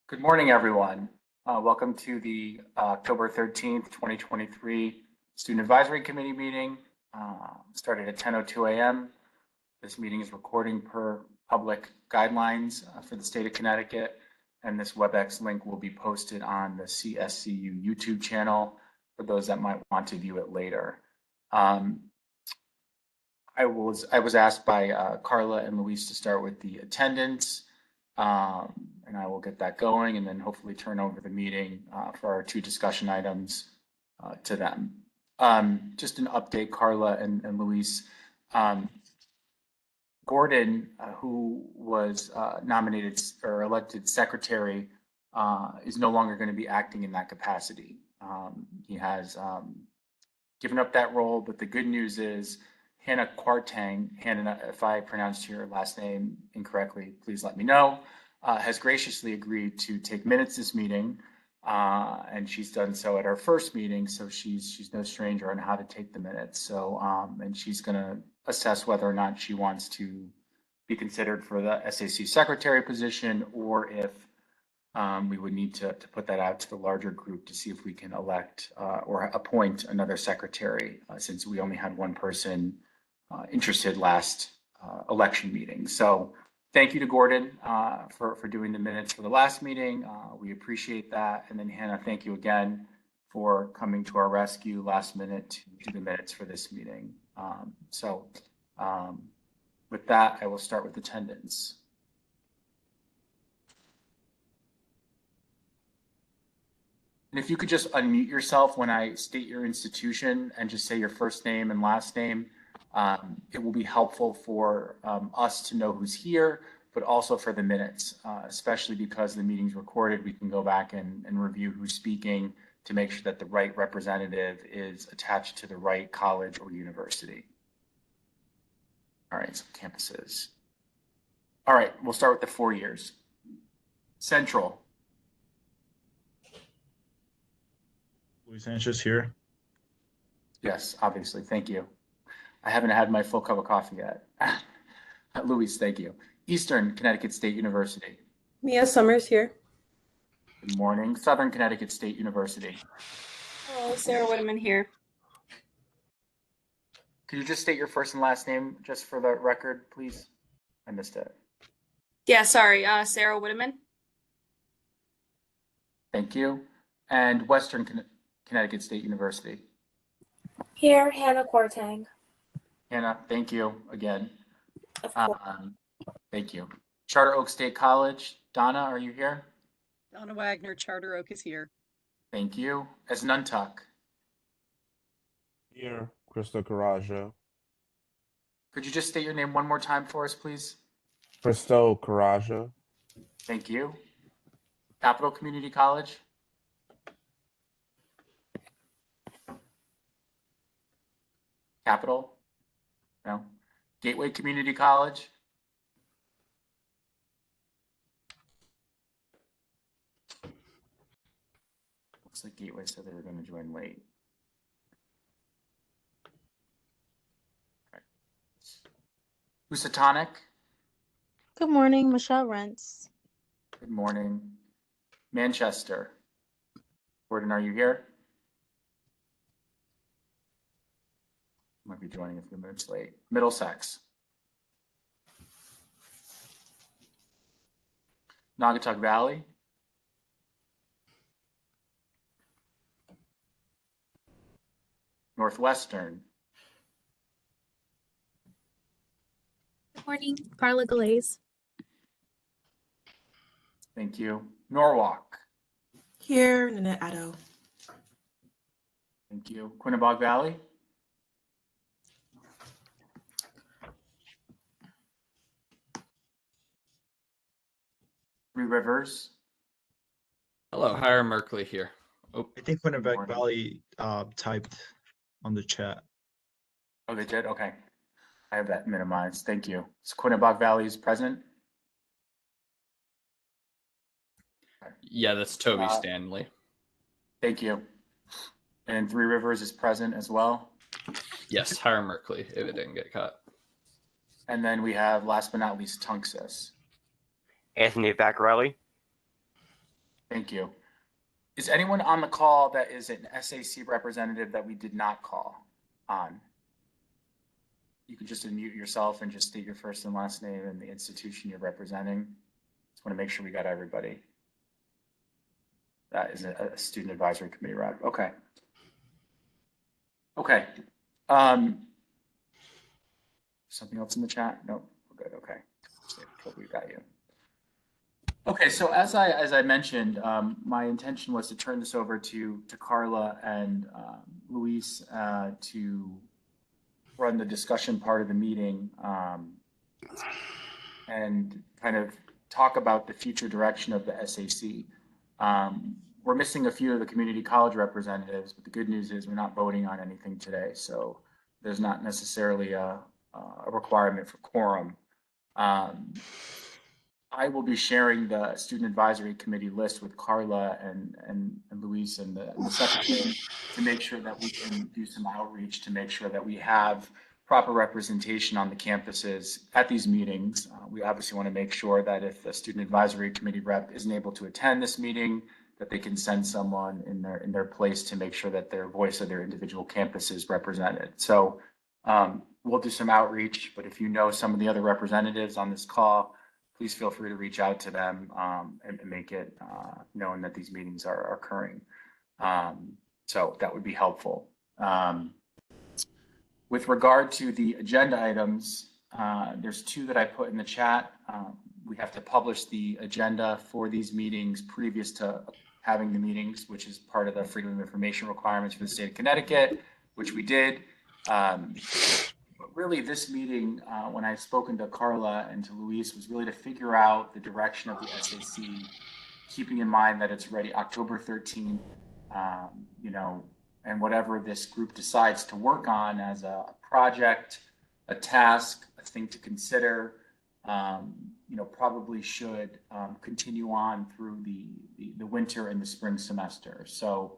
Good morning, everyone. Welcome to the October 13th, 2023 Student Advisory Committee meeting. Started at 10:02 a.m. This meeting is recording per public guidelines for the state of Connecticut, and this WebEx link will be posted on the CSCU YouTube channel for those that might want to view it later. I was asked by Carla and Luis to start with the attendance. And I will get that going and then hopefully turn over the meeting for our two discussion items to them. Just an update, Carla and Luis. Gordon, who was nominated or elected secretary, is no longer going to be acting in that capacity. He has given up that role, but the good news is Hannah Kwarteng, Hannah, if I pronounced your last name incorrectly, please let me know, has graciously agreed to take minutes this meeting, and she's done so at our first meeting, so she's no stranger on how to take the minutes. So, and she's going to assess whether or not she wants to be considered for the SAC secretary position, or if we would need to put that out to the larger group to see if we can elect or appoint another secretary, since we only had one person interested last election meeting. So thank you to Gordon for doing the minutes for the last meeting. We appreciate that. And then Hannah, thank you again for coming to our rescue last minute to do the minutes for this meeting. With that, I will start with attendance. And if you could just unmute yourself when I state your institution and just say your first name and last name, it will be helpful for us to know who's here, but also for the minutes, especially because the meeting's recorded. We can go back and review who's speaking to make sure that the right representative is attached to the right college or university. All right, so campuses. All right, we'll start with the 4 years. Central. Luis Sanchez here. Yes, obviously, thank you. I haven't had my full cup of coffee yet. Luis, thank you. Eastern Connecticut State University. Mia Summers here. Good morning. Southern Connecticut State University. Hello, Sarah Whitman here. Could you just state your first and last name just for the record, please? I missed it. Yeah, sorry, Sarah Whitman. Thank you. And Western Connecticut State University. Here, Hannah Kwarteng. Hannah, thank you again. Of course. Thank you. Charter Oak State College. Donna, are you here? Donna Wagner, Charter Oak is here. Thank you. As Nuntuck. Here, Crystal Caraja. Could you just state your name one more time for us, please? Crystal Caraja. Thank you. Capital Community College. Capital? No. Gateway Community College. Looks like Gateway said they were going to join late. Okay. Housatonic. Good morning, Michelle Rentz. Good morning. Manchester. Gordon, are you here? Might be joining a few minutes late. Middlesex. Naugatuck Valley. Northwestern. Good morning, Carla Glaze. Thank you. Norwalk. Here, Nanette Addo. Thank you. Quinnebog Valley. Three Rivers. Hello, Hiram Merkley here. Oh, I think Winnipeg Morning. Valley typed on the chat. Oh, they did? Okay. I have that minimized. Thank you. So Quinnebog Valley is present. yeah, that's Toby Uh, Stanley. Thank you. And Three Rivers is present as well. Yes, Hiram Merkley, if it didn't get cut. And then we have, last but not least, Tunxus. Anthony Vaccarelli. Thank you. Is anyone on the call that is an SAC representative that we did not call on? You can just unmute yourself and just state your first and last name and the institution you're representing. Just want to make sure we got everybody. That is a student advisory committee rep. Okay. Okay. Something else in the chat? No, we're good. Okay. We got you. Okay, so as I mentioned, my intention was to turn this over to Carla and Luis to run the discussion part of the meeting and kind of talk about the future direction of the SAC. We're missing a few of the community college representatives, but the good news is we're not voting on anything today, so there's not necessarily a requirement for quorum. I will be sharing the student advisory committee list with Carla and Luis and the secretary to make sure that we can do some outreach to make sure that we have proper representation on the campuses at these meetings. We obviously want to make sure that if the student advisory committee rep isn't able to attend this meeting, that they can send someone in their place to make sure that their voice of their individual campus is represented. So we'll do some outreach, but if you know some of the other representatives on this call, please feel free to reach out to them and make it known that these meetings are occurring. So that would be helpful. With regard to the agenda items, there's two that I put in the chat. We have to publish the agenda for these meetings previous to having the meetings, which is part of the Freedom of Information requirements for the state of Connecticut, which we did. But really this meeting, when I've spoken to Carla and to Luis, was really to figure out the direction of the SAC, keeping in mind that it's ready October 13th, and whatever this group decides to work on as a project, a task, a thing to consider, probably should continue on through the winter and the spring semester. So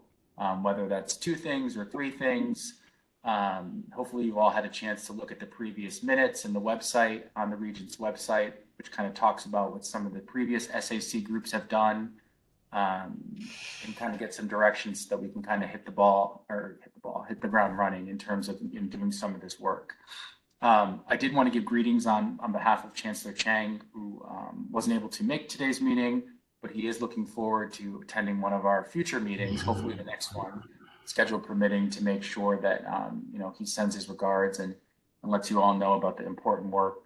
whether that's 2 things or 3 things, hopefully you all had a chance to look at the previous minutes and the website on the Regent's website, which kind of talks about what some of the previous SAC groups have done, and kind of get some directions so that we can kind of hit the ground running in terms of doing some of this work. I did want to give greetings on behalf of Chancellor Chang, who wasn't able to make today's meeting, but he is looking forward to attending one of our future meetings, hopefully the next one, schedule permitting, to make sure that he sends his regards and lets you all know about the important work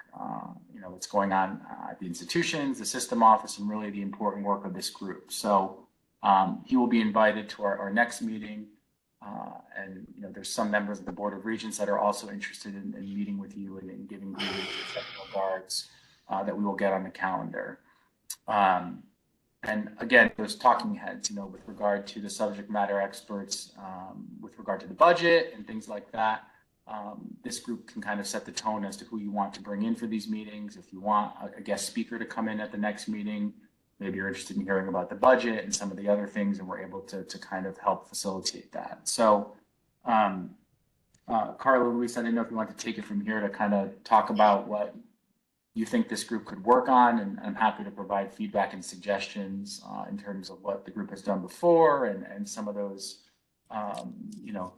that's going on at the institutions, the system office, and really the important work of this group. So he will be invited to our next meeting, and there's some members of the Board of Regents that are also interested in meeting with you and in giving you regards that we will get on the calendar. And again, those talking heads, with regard to the subject matter experts, with regard to the budget and things like that, this group can kind of set the tone as to who you want to bring in for these meetings. If you want a guest speaker to come in at the next meeting, maybe you're interested in hearing about the budget and some of the other things, and we're able to kind of help facilitate that. So, Carla, Luis, I didn't know if you want to take it from here to kind of talk about what you think this group could work on, and I'm happy to provide feedback and suggestions in terms of what the group has done before and some of those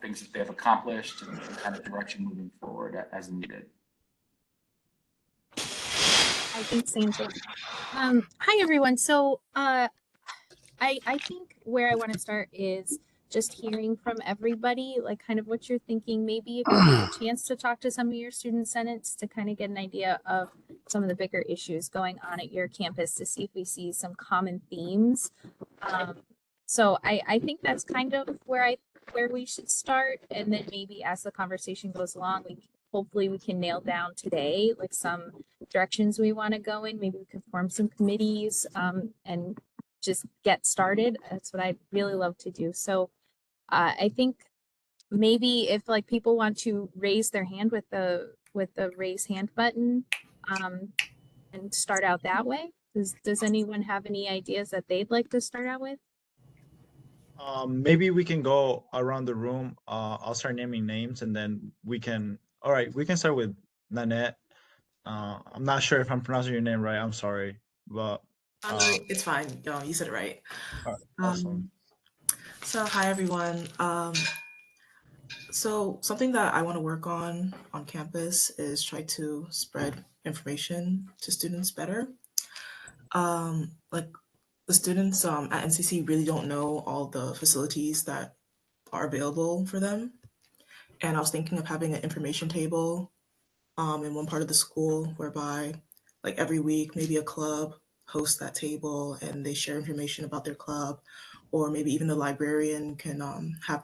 things that they have accomplished and kind of direction moving forward as needed. I think same thing. Hi everyone. So I think where I want to start is just hearing from everybody, like kind of what you're thinking. Maybe if you have a chance to talk to some of your student senates to kind of get an idea of some of the bigger issues going on at your campus, to see if we see some common themes. So I think that's kind of where we should start, and then maybe as the conversation goes along, hopefully we can nail down today like some directions we want to go in. Maybe we can form some committees and just get started. That's what I'd really love to do. So I think maybe if like people want to raise their hand with the raise hand button and start out that way. Does anyone have any ideas that they'd like to start out with? Maybe we can go around the room. I'll start naming names, and then we can start with Nanette. I'm not sure if I'm pronouncing your name right. I'm sorry, but No, it's fine. No, you said it right. All right, awesome. So hi everyone. So something that I want to work on campus is try to spread information to students better. Like the students at NCC really don't know all the facilities that are available for them. And I was thinking of having an information table in one part of the school whereby like every week maybe a club hosts that table and they share information about their club, or maybe even the librarian can have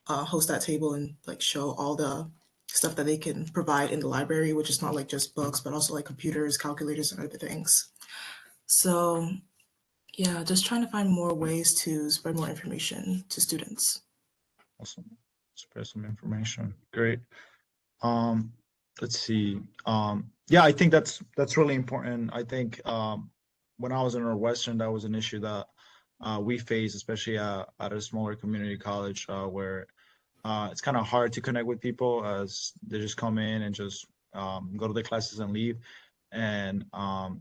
host that table and like show all the stuff that they can provide in the library, which is not like just books but also like computers, calculators, and other things. So yeah, just trying to find more ways to spread more information to students. Awesome. Spread some information. Great. Let's see. Yeah, I think that's really important. I think when I was in Northwestern, that was an issue that we face, especially at a smaller community college, where it's kind of hard to connect with people as they just come in and just go to the classes and leave. And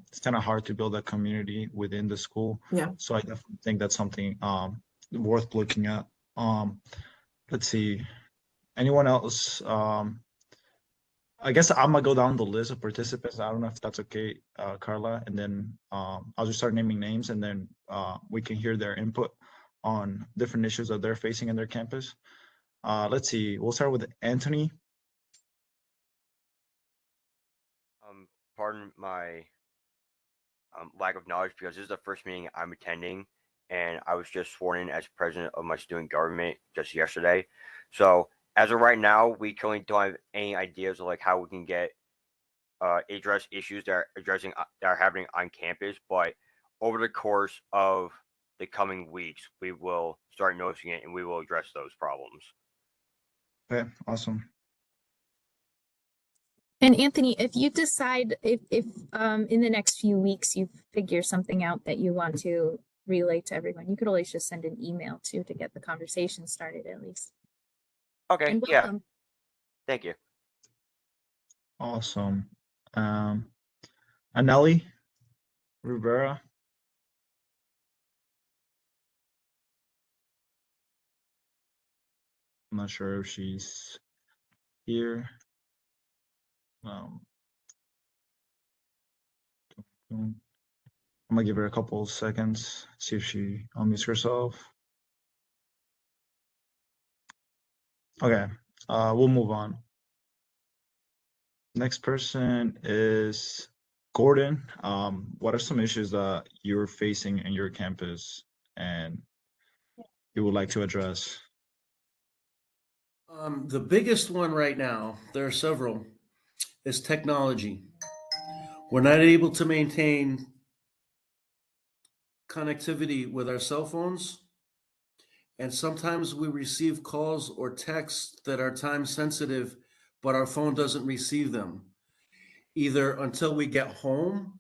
it's kind of hard to build that community within the school. Yeah. So I definitely think that's something worth looking at. Let's see. Anyone else? I guess I'm gonna go down the list of participants. I don't know if that's okay, Carla, and then I'll just start naming names, and then we can hear their input on different issues that they're facing in their campus. Let's see. We'll start with Anthony. Pardon my lack of knowledge, because this is the first meeting I'm attending, and I was just sworn in as president of my student government just yesterday. So as of right now, we currently don't have any ideas of like how we can get address issues that are happening on campus. But over the course of the coming weeks, we will start noticing it and we will address those problems. Okay, awesome. And Anthony, if you decide if in the next few weeks you figure something out that you want to relay to everyone, you could always just send an email to get the conversation started at least. Okay, And yeah. welcome. Thank you. Awesome. Anelli Rivera. I'm not sure if she's here. I'm gonna give her a couple of seconds, see if she unmutes herself. Okay, we'll move on. Next person is Gordon. What are some issues that you're facing in your campus and you would like to address? The biggest one right now, there are several, is technology. We're not able to maintain connectivity with our cell phones. And sometimes we receive calls or texts that are time sensitive, but our phone doesn't receive them, either until we get home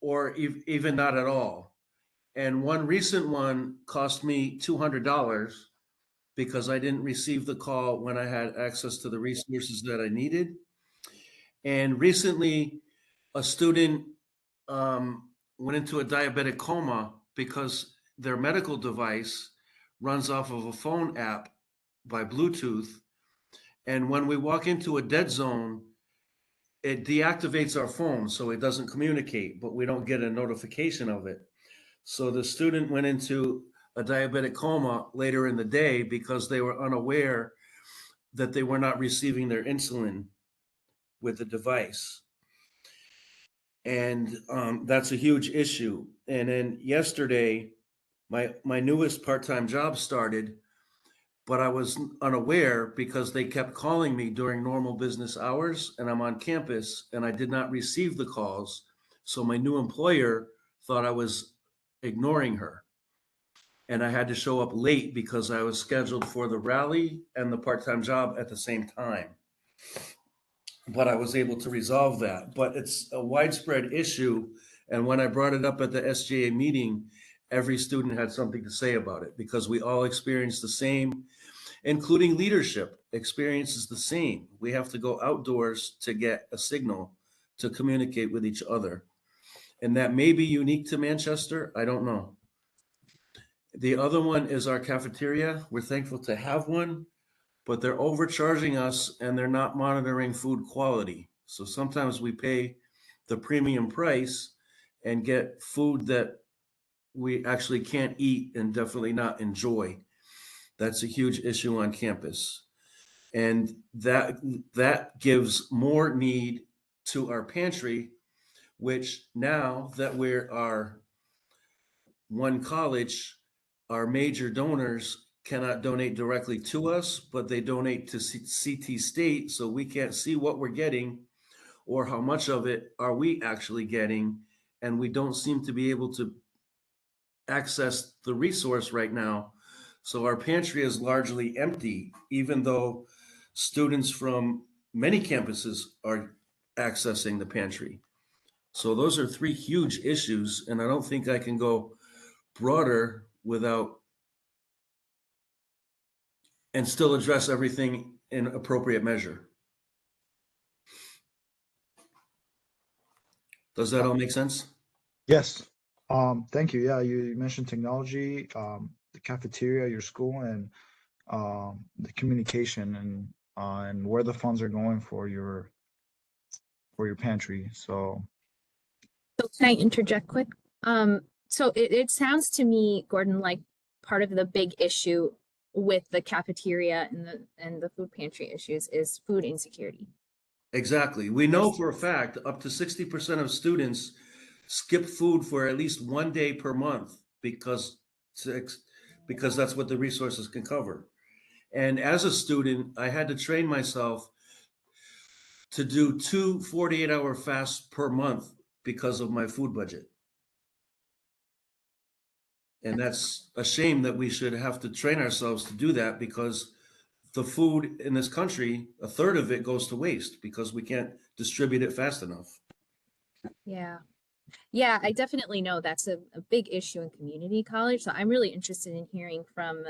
or even not at all. And one recent one cost me $200 because I didn't receive the call when I had access to the resources that I needed. And recently, a student went into a diabetic coma because their medical device runs off of a phone app by Bluetooth. And when we walk into a dead zone, it deactivates our phone, so it doesn't communicate, but we don't get a notification of it. So the student went into a diabetic coma later in the day because they were unaware that they were not receiving their insulin with the device. And that's a huge issue. And then yesterday, my newest part-time job started, but I was unaware because they kept calling me during normal business hours, and I'm on campus, and I did not receive the calls. So my new employer thought I was ignoring her. And I had to show up late because I was scheduled for the rally and the part-time job at the same time. But I was able to resolve that. But it's a widespread issue. And when I brought it up at the SGA meeting, every student had something to say about it because we all experience the same, including leadership experiences the same. We have to go outdoors to get a signal to communicate with each other. And that may be unique to Manchester. I don't know. The other one is our cafeteria. We're thankful to have one, but they're overcharging us and they're not monitoring food quality. So sometimes we pay the premium price and get food that we actually can't eat and definitely not enjoy. That's a huge issue on campus. And that gives more need to our pantry, which now that we're our one college, our major donors cannot donate directly to us, but they donate to CT State, so we can't see what we're getting or how much of it are we actually getting, and we don't seem to be able to access the resource right now. So our pantry is largely empty, even though students from many campuses are accessing the pantry. So those are three huge issues, and I don't think I can go broader without and still address everything in appropriate measure. Does that all make sense? Yes. Thank you. Yeah, you mentioned technology, the cafeteria, your school, and the communication and where the funds are going for your pantry. So So can I interject quick? So it sounds to me, Gordon, like part of the big issue with the cafeteria and the food pantry issues is food insecurity. Exactly. We know for a fact up to 60% of students skip food for at least one day per month because that's what the resources can cover. And as a student, I had to train myself to do 2 48-hour fasts per month because of my food budget. And that's a shame that we should have to train ourselves to do that, because the food in this country, a third of it goes to waste because we can't distribute it fast enough. Yeah. Yeah, I definitely know that's a big issue in community college. So I'm really interested in hearing from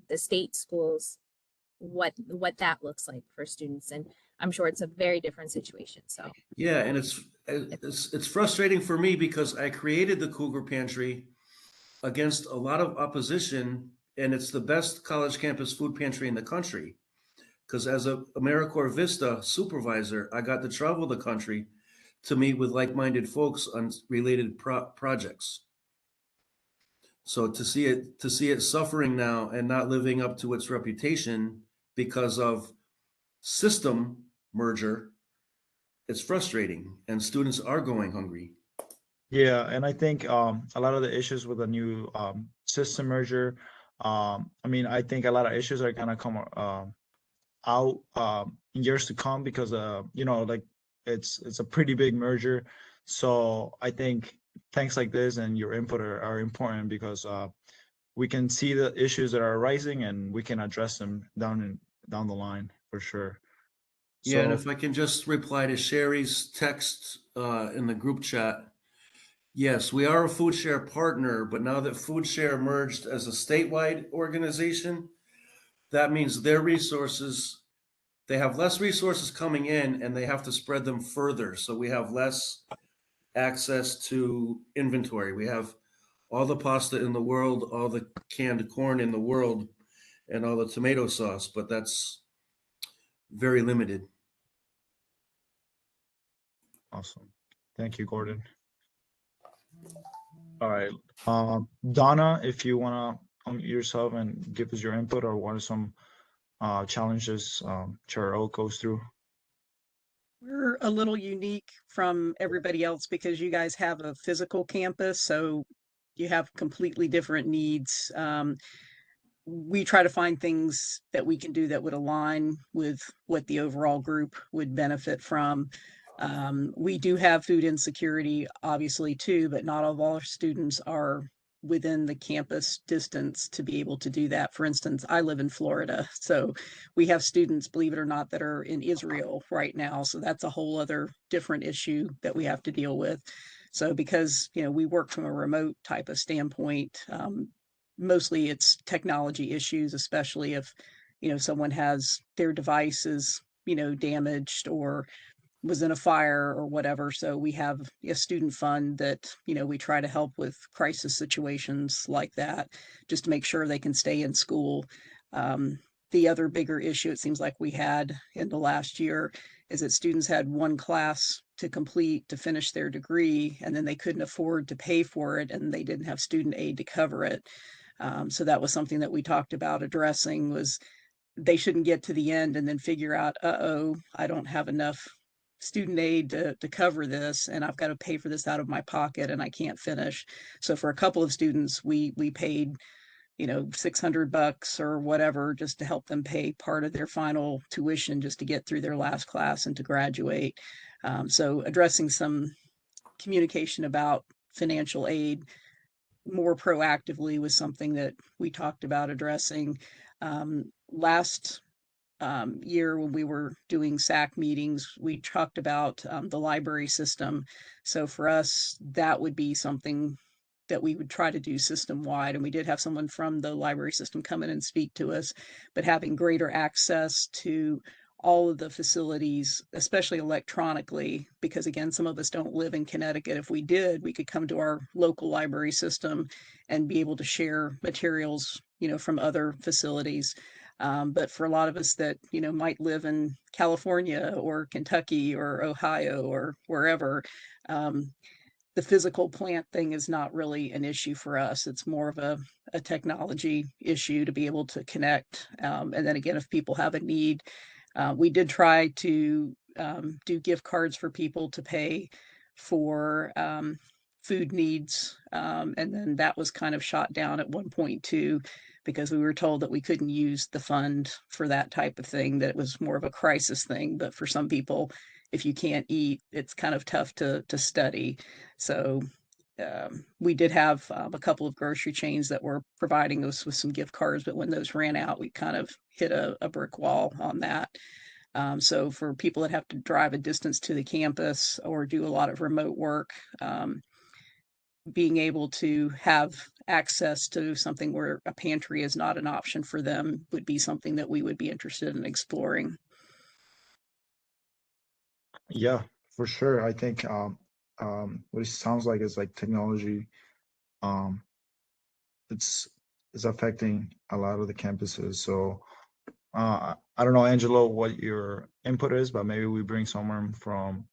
the state schools what that looks like for students. And I'm sure it's a very different situation. So Yeah, and it's frustrating for me because I created the Cougar Pantry against a lot of opposition, and it's the best college campus food pantry in the country. Because as a AmeriCorps Vista supervisor, I got to travel the country to meet with like-minded folks on related projects. So to see it suffering now and not living up to its reputation because of system merger, it's frustrating, and students are going hungry. yeah, and I think a lot of the issues with the new system merger, I mean, I think a lot of issues are gonna come out in years to come because like it's a pretty big merger. So I think things like this and your input are important because we can see the issues that are arising and we can address them down the line for sure. Yeah, and So if I can just reply to Sherry's text in the group chat. Yes, we are a food share partner, but now that food share merged as a statewide organization, that means their resources, they have less resources coming in and they have to spread them further. So we have less access to inventory. We have all the pasta in the world, all the canned corn in the world, and all the tomato sauce, but that's very limited. awesome. Thank you, Gordon. All right. Donna, if you want to unmute yourself and give us your input or what are some challenges Chair O goes through. We're a little unique from everybody else because you guys have a physical campus, so you have completely different needs. We try to find things that we can do that would align with what the overall group would benefit from. We do have food insecurity, obviously, too, but not all of our students are within the campus distance to be able to do that. For instance, I live in Florida, so we have students, believe it or not, that are in Israel right now. So that's a whole other different issue that we have to deal with. So because, we work from a remote type of standpoint, mostly it's technology issues, especially if, someone has their devices, damaged or was in a fire or whatever. So we have a student fund that, we try to help with crisis situations like that, just to make sure they can stay in school. The other bigger issue it seems like we had in the last year is that students had one class to complete to finish their degree, and then they couldn't afford to pay for it, and they didn't have student aid to cover it. So that was something that we talked about addressing, was they shouldn't get to the end and then figure out, uh-oh, I don't have enough student aid to cover this, and I've got to pay for this out of my pocket, and I can't finish. So for a couple of students, we paid $600 or whatever, just to help them pay part of their final tuition, just to get through their last class and to graduate. So addressing some communication about financial aid more proactively was something that we talked about addressing. Last year, when we were doing SAC meetings, we talked about the library system. So for us, that would be something that we would try to do system wide. And we did have someone from the library system come in and speak to us, but having greater access to all of the facilities, especially electronically, because again, some of us don't live in Connecticut. If we did, we could come to our local library system and be able to share materials, from other facilities. But for a lot of us that, might live in California or Kentucky or Ohio or wherever, the physical plant thing is not really an issue for us. It's more of a technology issue to be able to connect. And then again, if people have a need, we did try to do gift cards for people to pay for food needs. And then that was kind of shot down at one point too, because we were told that we couldn't use the fund for that type of thing, that it was more of a crisis thing. But for some people, if you can't eat, it's kind of tough to study. So we did have a couple of grocery chains that were providing us with some gift cards, but when those ran out, we kind of hit a brick wall on that. So for people that have to drive a distance to the campus or do a lot of remote work, being able to have access to something where a pantry is not an option for them would be something that we would be interested in exploring. Yeah, for sure. I think what it sounds like is like technology. Um, it's affecting a lot of the campuses. So I don't know, Angelo, what your input is, but maybe we bring someone from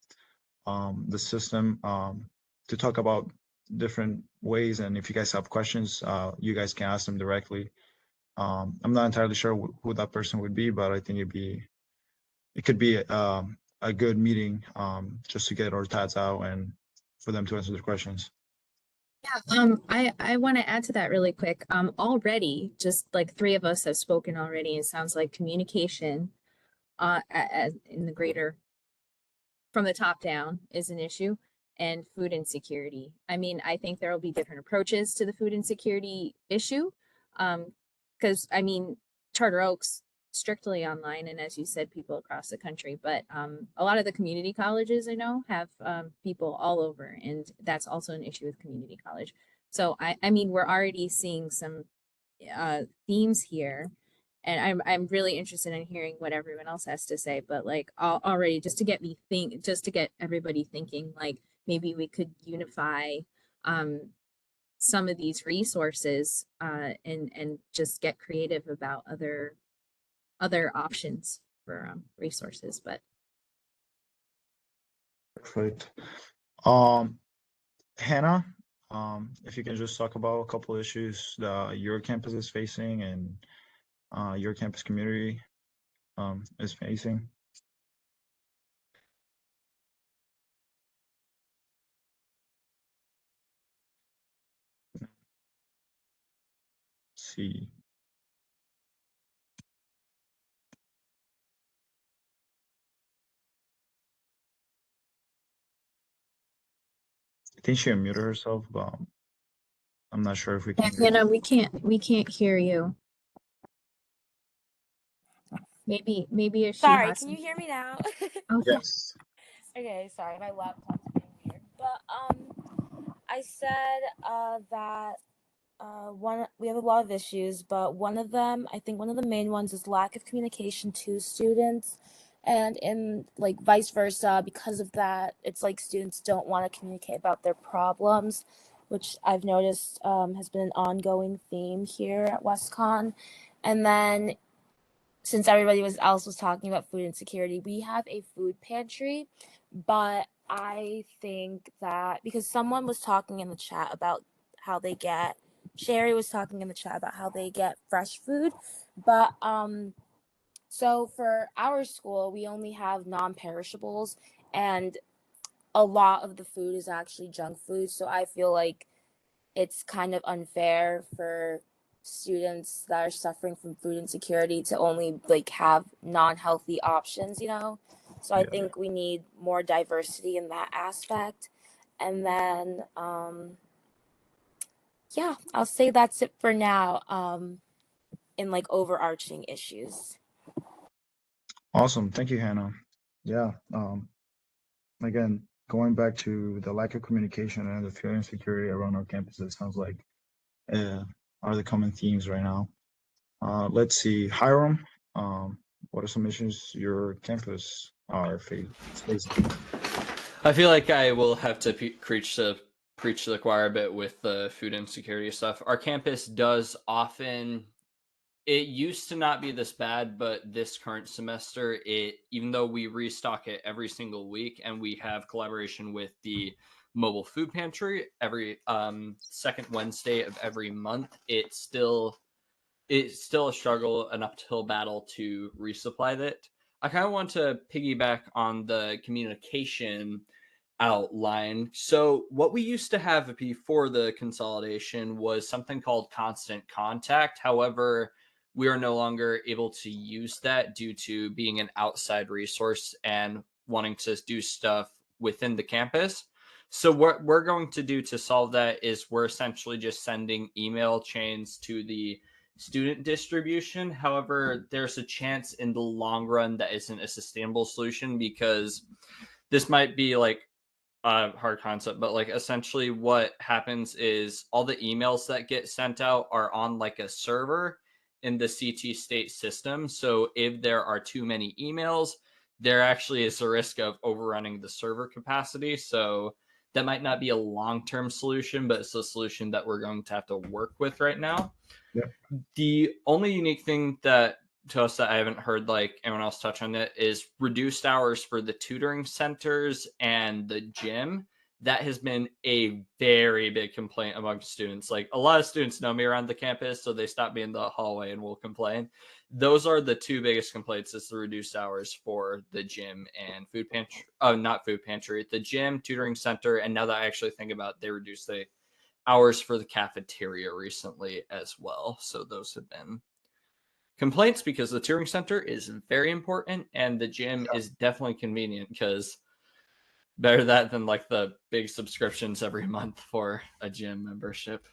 the system to talk about different ways. And if you guys have questions, you guys can ask them directly. I'm not entirely sure who that person would be, but I think it could be a good meeting just to get our tats out and for them to answer their questions. Yeah, I want to add to that really quick. Already, just like three of us have spoken already. It sounds like communication, in the greater, from the top down, is an issue, and food insecurity. I mean, I think there will be different approaches to the food insecurity issue, because I mean, Charter Oaks strictly online, and as you said, people across the country. But a lot of the community colleges I know have people all over, and that's also an issue with community college. So I mean, we're already seeing some themes here, and I'm really interested in hearing what everyone else has to say. But like already, just to get everybody thinking, like maybe we could unify some of these resources and just get creative about other options for resources. But Perfect. Hannah, if you can just talk about a couple issues that your campus is facing and your campus community is facing. Let's see. I think she unmuted herself, but I'm not sure if we can hear Hannah, we can't hear you. Maybe if she Sorry, has can you hear me now? Okay. Yes. Okay, sorry, my laptop's being weird. But I said that we have a lot of issues, but one of them, I think one of the main ones, is lack of communication to students and in like vice versa, because of that, it's like students don't want to communicate about their problems, which I've noticed has been an ongoing theme here at WestCon. And then since everybody else was talking about food insecurity, we have a food pantry, but I think that because someone was talking in the chat about how they get, Sherry was talking in the chat about how they get fresh food, but so for our school, we only have non-perishables, and a lot of the food is actually junk food. So I feel like it's kind of unfair for students that are suffering from food insecurity to only like have non-healthy options, you know? So I think we need more diversity in that aspect. And then yeah, I'll say that's it for now in like overarching issues. Awesome. Thank you, Hannah. Yeah. Again, going back to the lack of communication and the food insecurity around our campuses sounds like are the common themes right now. Let's see, Hiram, what are some issues your campus are facing? I feel like I will have to preach to the choir a bit with the food insecurity stuff. Our campus does often. It used to not be this bad, but this current semester, even though we restock it every single week and we have collaboration with the mobile food pantry every second Wednesday of every month, it's still a struggle, an uphill battle to resupply that. I kind of want to piggyback on the communication outline. So what we used to have before the consolidation was something called constant contact. However, we are no longer able to use that due to being an outside resource and wanting to do stuff within the campus. So what we're going to do to solve that is we're essentially just sending email chains to the student distribution. However, there's a chance in the long run that isn't a sustainable solution, because this might be like a hard concept, but like essentially what happens is all the emails that get sent out are on like a server in the CT state system. So if there are too many emails, there actually is a risk of overrunning the server capacity. So that might not be a long-term solution, but it's a solution that we're going to have to work with right now. Yep. The only unique thing that to us that I haven't heard like anyone else touch on it is reduced hours for the tutoring centers and the gym. That has been a very big complaint among students. Like a lot of students know me around the campus, so they stop me in the hallway and will complain. Those are the two biggest complaints: is the reduced hours for the gym and food pantry. Oh, not food pantry, the gym, tutoring center, and now that I actually think about it, they reduced the hours for the cafeteria recently as well. So those have been complaints, because the tutoring center is very important and the gym is definitely convenient, because better that than like the big subscriptions every month for a gym membership.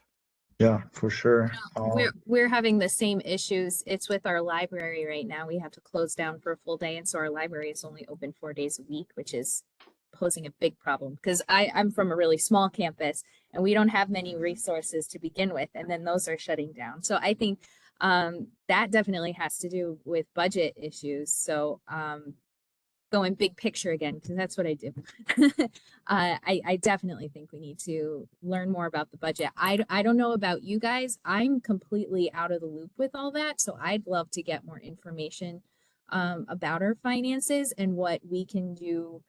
Yeah, for sure. We're having the same issues. It's with our library right now. We have to close down for a full day, and so our library is only open 4 days a week, which is posing a big problem, because I'm from a really small campus and we don't have many resources to begin with, and then those are shutting down. So I think that definitely has to do with budget issues. So going big picture again, because that's what I do. I definitely think we need to learn more about the budget. I don't know about you guys. I'm completely out of the loop with all that. So I'd love to get more information about our finances and what we can do,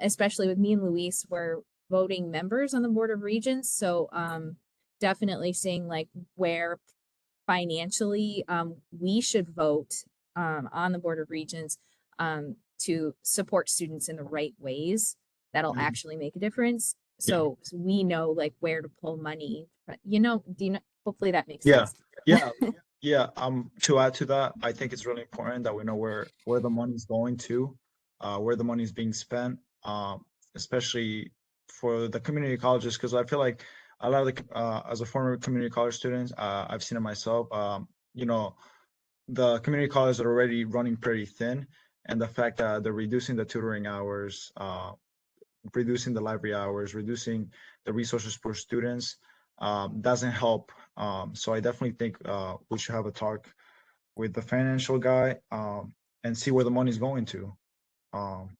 especially with me and Luis, we're voting members on the Board of Regents. So definitely seeing like where financially we should vote on the Board of Regents to support students in the right ways that'll actually make a difference. So we know like where to pull money, hopefully that makes sense. Yeah. To add to that, I think it's really important that we know where the money's going to, where the money's being spent, especially for the community colleges, because I feel like a lot of the as a former community college student, I've seen it myself. The community colleges are already running pretty thin, and the fact that they're reducing the tutoring hours, reducing the library hours, reducing the resources for students doesn't help. So I definitely think we should have a talk with the financial guy and see where the money's going to.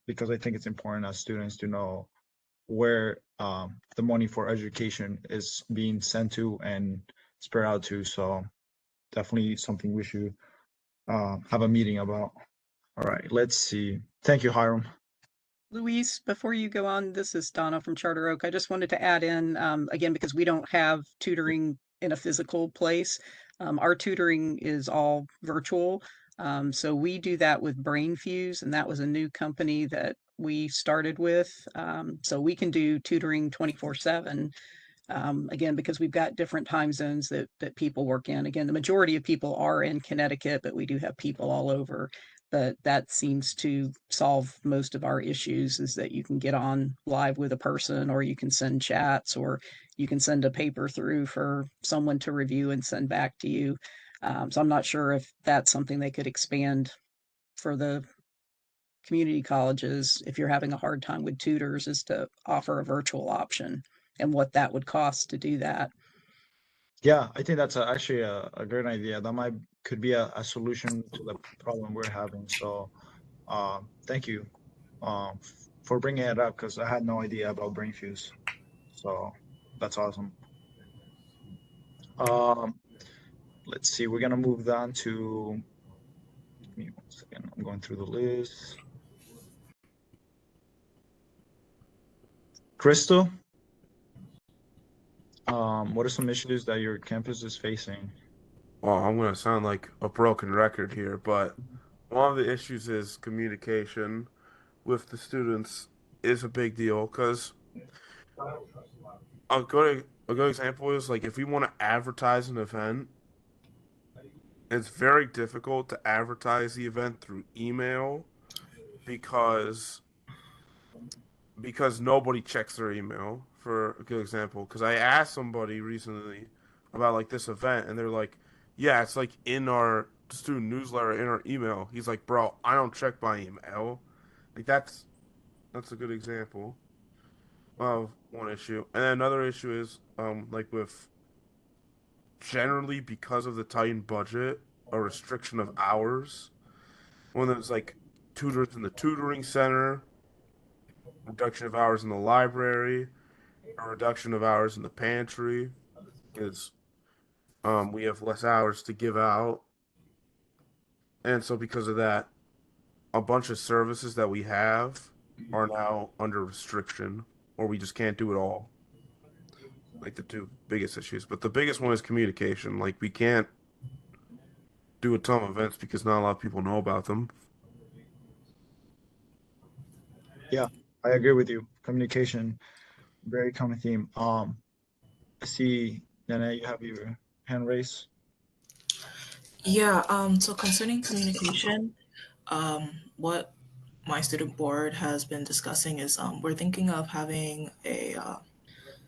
because I think it's important as students to know where the money for education is being sent to and spread out to. So definitely something we should have a meeting about. All right, let's see. Thank you, Hiram. Luis, before you go on, this is Donna from Charter Oak. I just wanted to add in, again, because we don't have tutoring in a physical place. Our tutoring is all virtual. So we do that with BrainFuse, and that was a new company that we started with. So we can do tutoring 24/7. Again, because we've got different time zones that people work in. Again, the majority of people are in Connecticut, but we do have people all over. But that seems to solve most of our issues, is that you can get on live with a person, or you can send chats, or you can send a paper through for someone to review and send back to you. So I'm not sure if that's something they could expand for the community colleges, if you're having a hard time with tutors, is to offer a virtual option, and what that would cost to do that. Yeah, I think that's actually a great idea. That could be a solution to the problem we're having. So thank you for bringing it up, because I had no idea about BrainFuse. So that's awesome. Let's see, we're gonna move on to, give me 1 second, I'm going through the list. Crystal, what are some issues that your campus is facing? Well, I'm going to sound like a broken record here, but one of the issues is communication with the students is a big deal because a good example is like if we want to advertise an event, it's very difficult to advertise the event through email because nobody checks their email. For a good example, because I asked somebody recently about like this event, and they're like, "Yeah, it's like in our student newsletter, in our email." He's like, "Bro, I don't check my email." Like that's a good example of one issue. And then another issue is like with generally because of the tightened budget, a restriction of hours. When there's like tutors in the tutoring center, reduction of hours in the library, a reduction of hours in the pantry, because we have less hours to give out. And so because of that, a bunch of services that we have are now under restriction, or we just can't do it all. Like the two biggest issues. But the biggest one is communication. Like we can't do a ton of events because not a lot of people know about them. Yeah, I agree with you. Communication, very common theme. I see, Nana, you have your hand raised. Yeah, so concerning communication, what my student board has been discussing is we're thinking of having a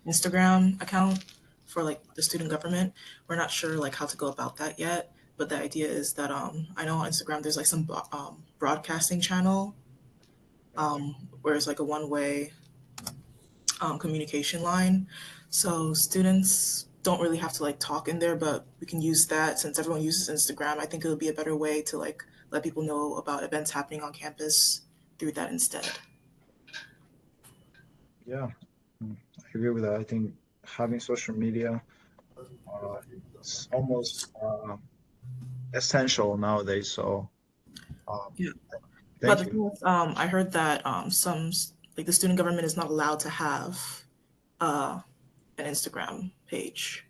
Instagram account for like the student government. We're not sure like how to go about that yet, but the idea is that I know on Instagram there's like some broadcasting channel where it's like a one-way communication line. So students don't really have to like talk in there, but we can use that since everyone uses Instagram. I think it would be a better way to like let people know about events happening on campus through that instead. Yeah, I agree with that. I think having social media is almost essential nowadays. So Yeah. But thank the you. thing is, I heard that like the student government is not allowed to have uh, an Instagram page.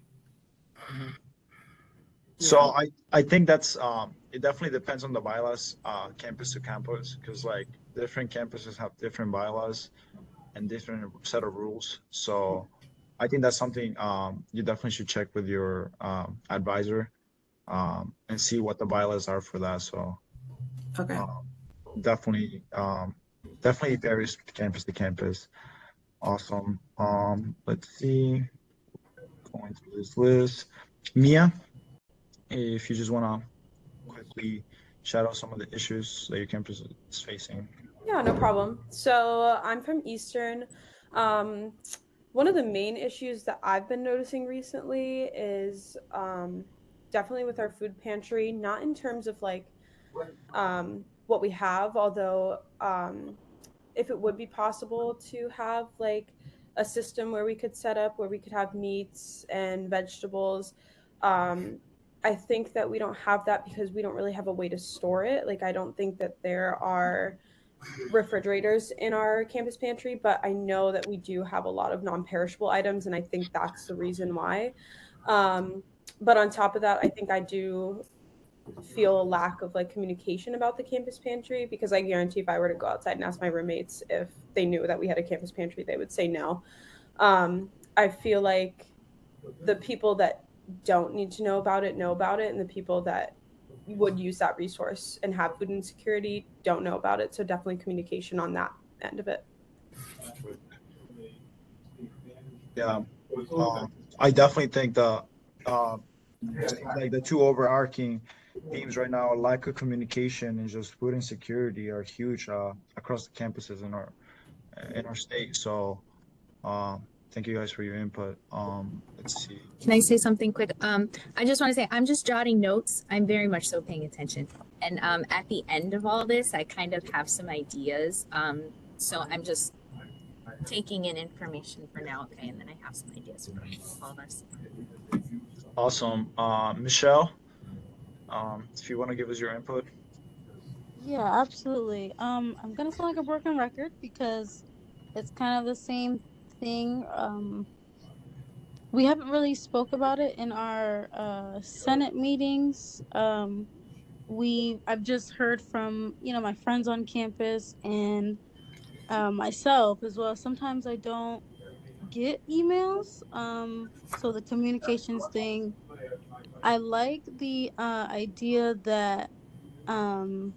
So Yeah. I think that's it definitely depends on the bylaws campus to campus, because like different campuses have different bylaws and different set of rules. So I think that's something you definitely should check with your advisor and see what the bylaws are for that. So Okay. definitely definitely varies campus to campus. Awesome. Let's see, going through this list. Mia, if you just want to quickly shout out some of the issues that your campus is facing. Yeah, no problem. So I'm from Eastern. Um, One of the main issues that I've been noticing recently is definitely with our food pantry, not in terms of like what we have, although if it would be possible to have like a system where we could set up where we could have meats and vegetables. I think that we don't have that because we don't really have a way to store it. Like, I don't think that there are refrigerators in our campus pantry, but I know that we do have a lot of non-perishable items, and I think that's the reason why. But on top of that, I think I do feel a lack of like communication about the campus pantry, because I guarantee if I were to go outside and ask my roommates if they knew that we had a campus pantry, they would say no. I feel like the people that don't need to know about it, and the people that would use that resource and have food insecurity don't know about it. So definitely communication on that end of it. Yeah, I definitely think like the two overarching themes right now, lack of communication and just food insecurity, are huge across the campuses in our state. So thank you guys for your input. Let's see. Can I say something quick? I just want to say I'm just jotting notes. I'm very much so paying attention. And at the end of all this, I kind of have some ideas. So I'm just taking in information for now, okay? And then I have some ideas for all of us. Awesome. Michelle, if you want to give us your input. Yeah, absolutely. I'm gonna sound like a broken record because it's kind of the same thing. We haven't really spoke about it in our Senate meetings. I've just heard from my friends on campus and myself as well. Sometimes I don't get emails. So the communications thing, I like the idea that um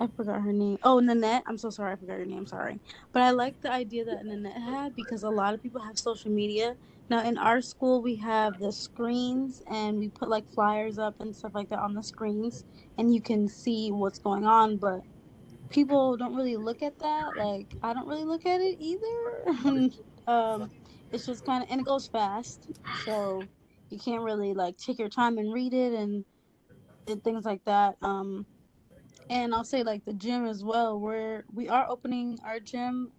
I forgot her name. Oh, Nanette. I'm so sorry. I forgot your name. Sorry. But I like the idea that Nanette had, because a lot of people have social media. Now, in our school, we have the screens and we put like flyers up and stuff like that on the screens, and you can see what's going on. But people don't really look at that. Like, I don't really look at it either. um, it's just kind of, and it goes fast. So you can't really like take your time and read it and things like that. And I'll say like the gym as well, where we are opening our gym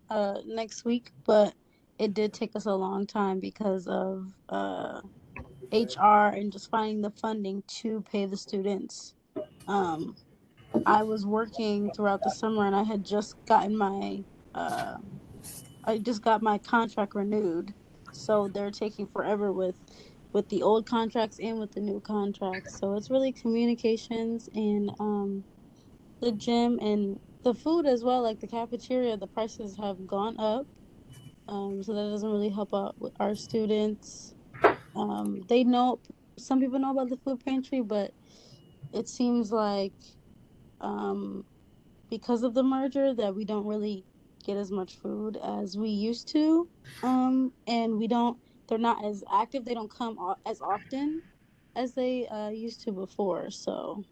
next week, but it did take us a long time because of HR and just finding the funding to pay the students. Um I was working throughout the summer and I just got my contract renewed. So they're taking forever with the old contracts and with the new contracts. So it's really communications and the gym and the food as well, like the cafeteria, the prices have gone up. So that doesn't really help out with our students. They know, some people know about the food pantry, but it seems like um, because of the merger that we don't really get as much food as we used to. And they're not as active. They don't come as often as they used to before. So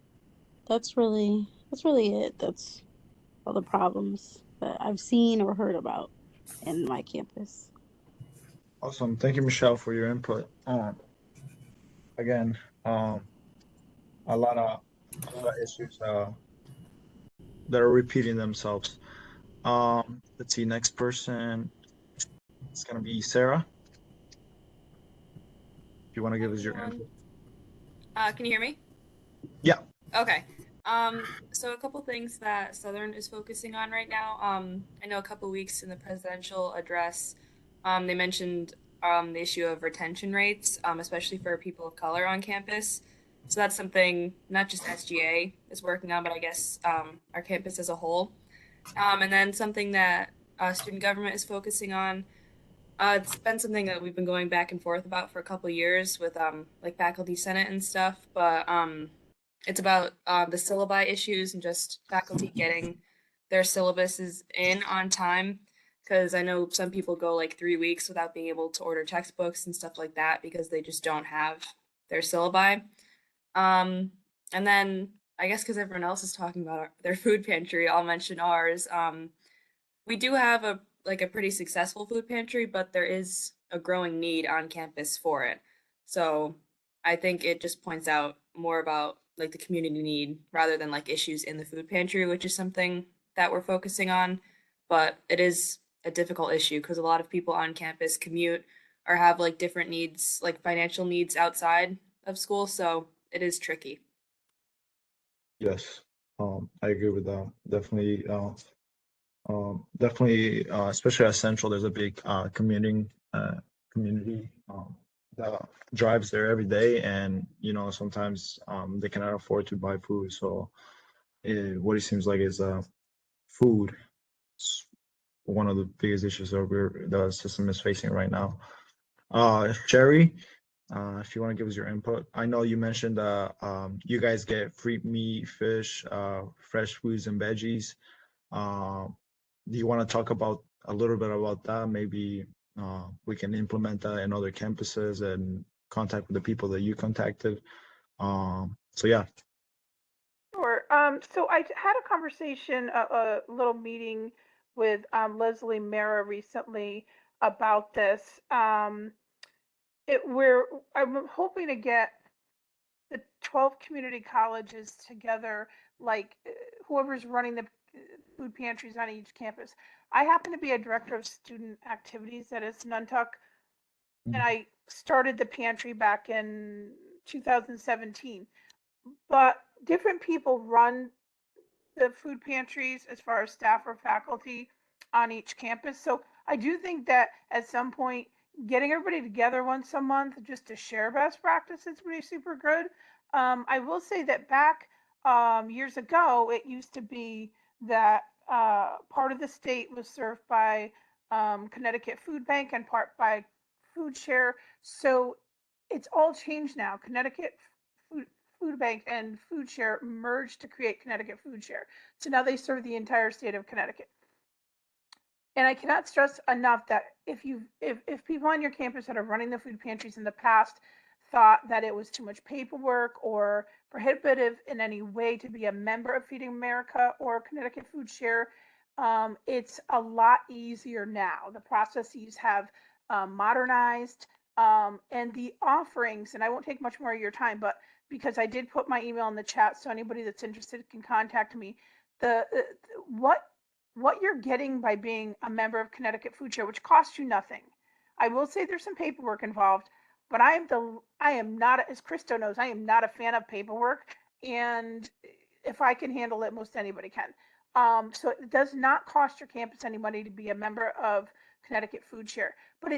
that's really it. That's all the problems that I've seen or heard about in my campus. Awesome. Thank you, Michelle, for your input. Again, a lot of issues that are repeating themselves. Let's see. Next person. It's gonna be Sarah. If you want to give us your input. Can you hear me? Yeah. Okay. So a couple things that Southern is focusing on right now. I know a couple weeks in the presidential address, they mentioned the issue of retention rates, especially for people of color on campus. So that's something not just SGA is working on, but I guess our campus as a whole. And then something that student government is focusing on. It's been something that we've been going back and forth about for a couple years with like faculty senate and stuff, but it's about the syllabi issues and just faculty getting their syllabuses in on time. Because I know some people go like 3 weeks without being able to order textbooks and stuff like that because they just don't have their syllabi. And then I guess because everyone else is talking about their food pantry, I'll mention ours. We do have a pretty successful food pantry, but there is a growing need on campus for it. So I think it just points out more about like the community need rather than like issues in the food pantry, which is something that we're focusing on. But it is a difficult issue because a lot of people on campus commute or have like different needs, like financial needs outside of school. So it is tricky. Yes, I agree with that. Definitely, definitely, especially at Central, there's a big community that drives there every day, and sometimes they cannot afford to buy food. So, what it seems like is food is one of the biggest issues that the system is facing right now. Jerry, if you want to give us your input. I know you mentioned you guys get free meat, fish, fresh foods and veggies. Do you want to talk about a little bit about that? Maybe we can implement that in other campuses and contact with the people that you contacted. So yeah. Sure. So I had a conversation, a little meeting with Leslie Mara recently about this. I'm hoping to get the 12 community colleges together, like whoever's running the food pantries on each campus. I happen to be a director of student activities at Nuntuck, and I started the pantry back in 2017. But different people run the food pantries as far as staff or faculty on each campus. So I do think that at some point, getting everybody together once a month just to share best practices would be super good. I will say that back years ago, it used to be that part of the state was served by Connecticut Food Bank and part by Food Share. So it's all changed now. Connecticut Food, Food Bank and Food Share merged to create Connecticut Food Share. So now they serve the entire state of Connecticut. And I cannot stress enough that if people on your campus that are running the food pantries in the past thought that it was too much paperwork or prohibitive in any way to be a member of Feeding America or Connecticut Food Share, it's a lot easier now. The processes have modernized, and the offerings, and I won't take much more of your time, but because I did put my email in the chat, so anybody that's interested can contact me. The what you're getting by being a member of Connecticut Food Share, which costs you nothing. I will say there's some paperwork involved, but I am not, as Christo knows, I am not a fan of paperwork, and if I can handle it, most anybody can. So it does not cost your campus any money to be a member of Connecticut Food Share, but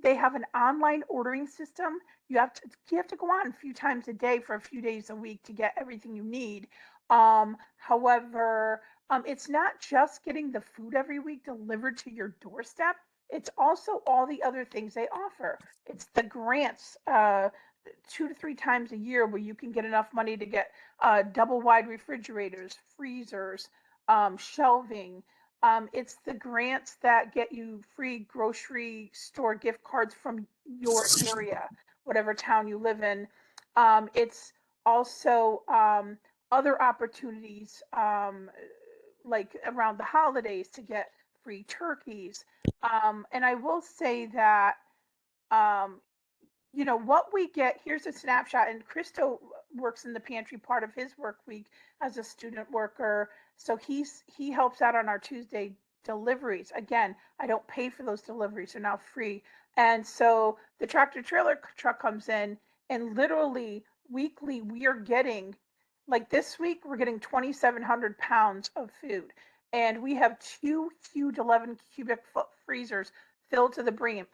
they have an online ordering system. You have to go on a few times a day for a few days a week to get everything you need. However, it's not just getting the food every week delivered to your doorstep. It's also all the other things they offer. It's the grants, 2 to 3 times a year where you can get enough money to get double wide refrigerators, freezers, shelving. It's the grants that get you free grocery store gift cards from your area, whatever town you live in. It's also other opportunities like around the holidays to get free turkeys. And I will say that, um, what we get, here's a snapshot, and Christo works in the pantry part of his work week as a student worker. So he helps out on our Tuesday deliveries. Again, I don't pay for those deliveries, they're now free. And so the tractor trailer truck comes in, and literally weekly we are getting, like this week, we're getting 2,700 pounds of food. And we have 2 huge 11 cubic foot freezers filled to the brim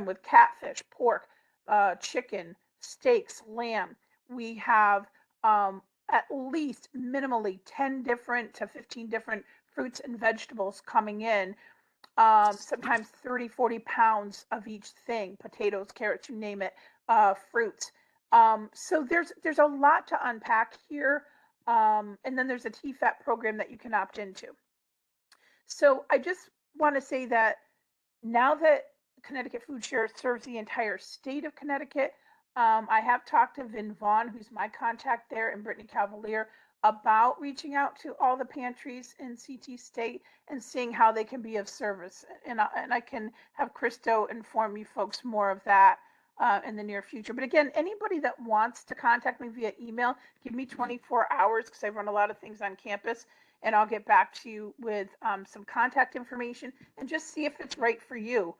with catfish, pork, chicken, steaks, lamb. We have at least minimally 10 different to 15 different fruits and vegetables coming in. Sometimes 30, 40 pounds of each thing, potatoes, carrots, you name it, fruits. So there's a lot to unpack here. And then there's a TFAP program that you can opt into. So I just want to say that now that Connecticut Food Share serves the entire state of Connecticut, I have talked to Vin Vaughn, who's my contact there, and Brittany Cavalier about reaching out to all the pantries in CT State and seeing how they can be of service. And I can have Christo inform you folks more of that in the near future. But again, anybody that wants to contact me via email, give me 24 hours because I run a lot of things on campus, and I'll get back to you with some contact information and just see if it's right for you.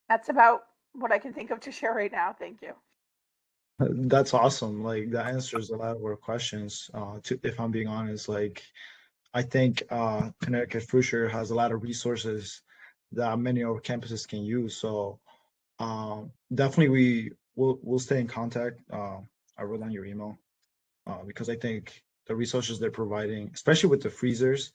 That's about what I can think of to share right now. Thank you. That's awesome. Like that answers a lot of our questions. If I'm being honest, like I think Connecticut for sure has a lot of resources that many of our campuses can use. So definitely we'll stay in contact. I wrote down your email because I think the resources they're providing, especially with the freezers,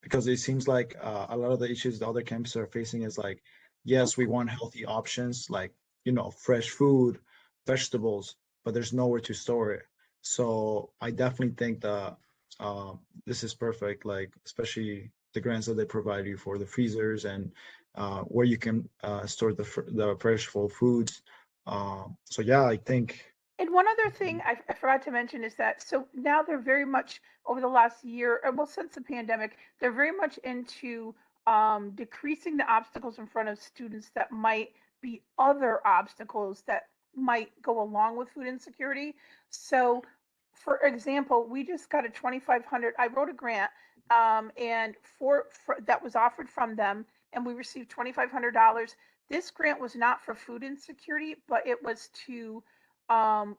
because it seems like a lot of the issues the other campuses are facing is like, yes, we want healthy options like, you know, fresh food, vegetables, but there's nowhere to store it. So I definitely think that this is perfect, like especially the grants that they provide you for the freezers and where you can store the perishable foods. So yeah, I think. And one other thing I forgot to mention is that so now they're very much over the last year, well, since the pandemic, they're very much into decreasing the obstacles in front of students that might be other obstacles that might go along with food insecurity. So, for example, we just got a 2,500. I wrote a grant, and for that was offered from them, and we received $2,500. This grant was not for food insecurity, but it was to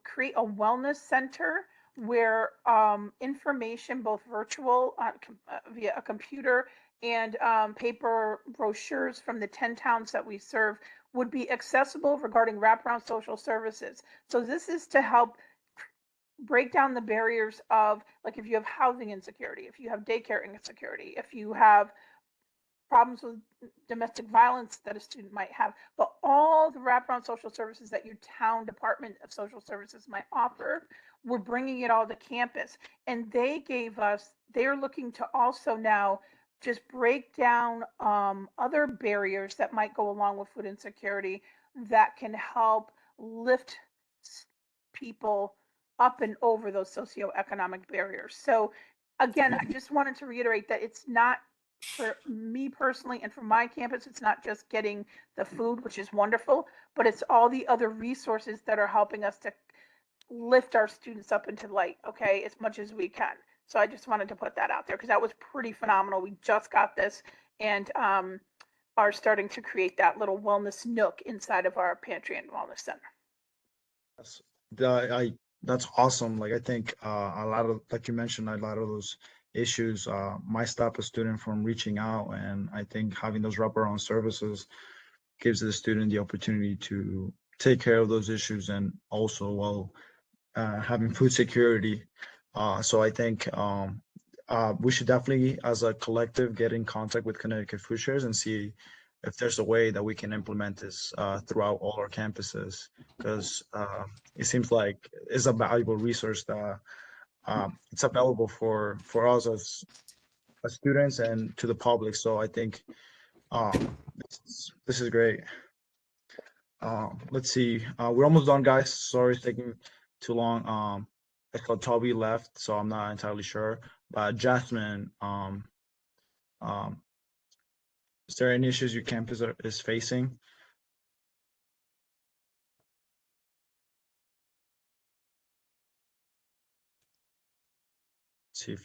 create a wellness center where information, both virtual via a computer and paper brochures from the 10 towns that we serve, would be accessible regarding wraparound social services. So this is to help break down the barriers of, like, if you have housing insecurity, if you have daycare insecurity, if you have problems with domestic violence that a student might have, but all the wraparound social services that your town Department of Social Services might offer, we're bringing it all to campus. And they're looking to also now just break down other barriers that might go along with food insecurity that can help lift people up and over those socioeconomic barriers. So again, I just wanted to reiterate that it's not, for me personally and for my campus, it's not just getting the food, which is wonderful, but it's all the other resources that are helping us to lift our students up into light, okay, as much as we can. So I just wanted to put that out there because that was pretty phenomenal. We just got this and are starting to create that little wellness nook inside of our pantry and wellness center. That's awesome. Like I think a lot of, like you mentioned, a lot of those issues might stop a student from reaching out, and I think having those wraparound services gives the student the opportunity to take care of those issues and also while having food security. So I think we should definitely, as a collective, get in contact with Connecticut Food Shares and see if there's a way that we can implement this throughout all our campuses, because it seems like it's a valuable resource that it's available for us as students and to the public. So I think this is great. Let's see. We're almost done, guys. Sorry it's taking too long. I thought Toby left, so I'm not entirely sure. But Jasmine, is there any issues your campus is facing? Let's see if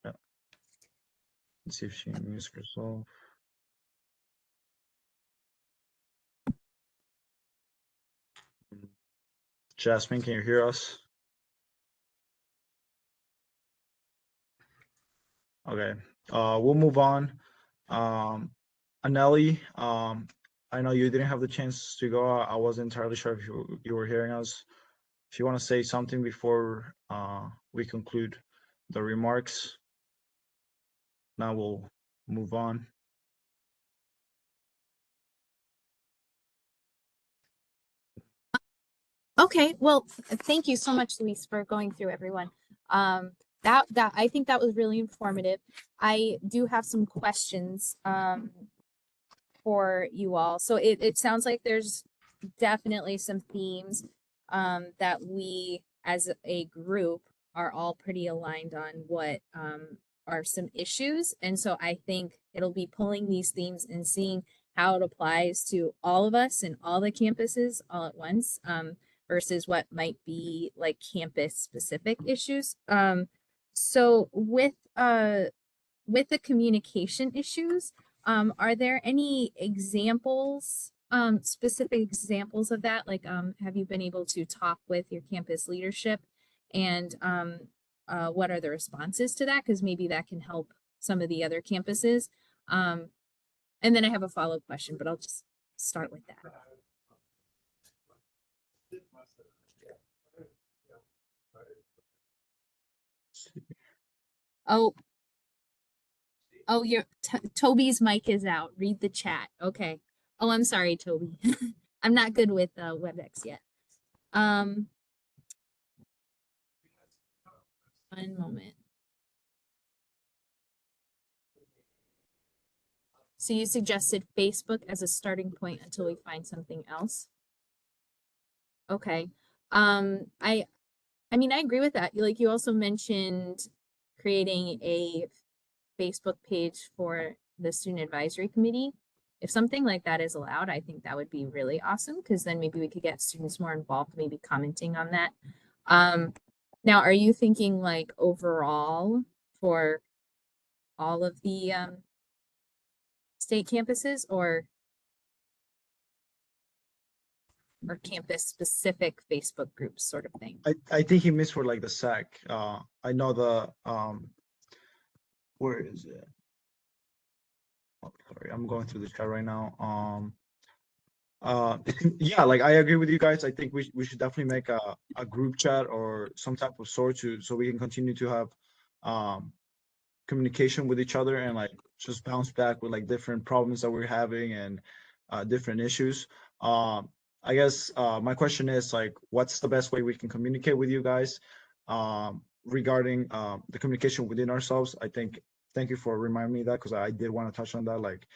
yeah. Let's see if she can mute herself. Jasmine, can you hear us? Okay, we'll move on. Anelli, I know you didn't have the chance to go. I wasn't entirely sure if you were hearing us. If you want to say something before we conclude the remarks, now we'll move on. Okay, well, thank you so much, Luis, for going through everyone. That I think that was really informative. I do have some questions for you all. So it sounds like there's definitely some themes that we as a group are all pretty aligned on what are some issues. And so I think it'll be pulling these themes and seeing how it applies to all of us and all the campuses all at once, versus what might be like campus specific issues. So with the communication issues, are there any examples, specific examples of that? Like, have you been able to talk with your campus leadership, and what are the responses to that? Because maybe that can help some of the other campuses. And then I have a follow-up question, but I'll just start with that. Oh, your Toby's mic is out. Read the chat. Okay. Oh, I'm sorry, Toby. I'm not good with WebEx yet. One moment. So you suggested Facebook as a starting point until we find something else. Okay. I mean, I agree with that. Like, you also mentioned creating a Facebook page for the student advisory committee. If something like that is allowed, I think that would be really awesome, because then maybe we could get students more involved, maybe commenting on that. Now, are you thinking like overall for all of the state campuses, or campus specific Facebook groups sort of thing? I think he missed for like the SAC. I know the where is it? Oh, sorry, I'm going through the chat right now. Yeah, like I agree with you guys. I think we should definitely make a group chat or some type of sort so we can continue to have communication with each other and like just bounce back with like different problems that we're having and different issues. I guess my question is like, what's the best way we can communicate with you guys regarding the communication within ourselves? I think, thank you for reminding me that, because I did want to touch on that. Like,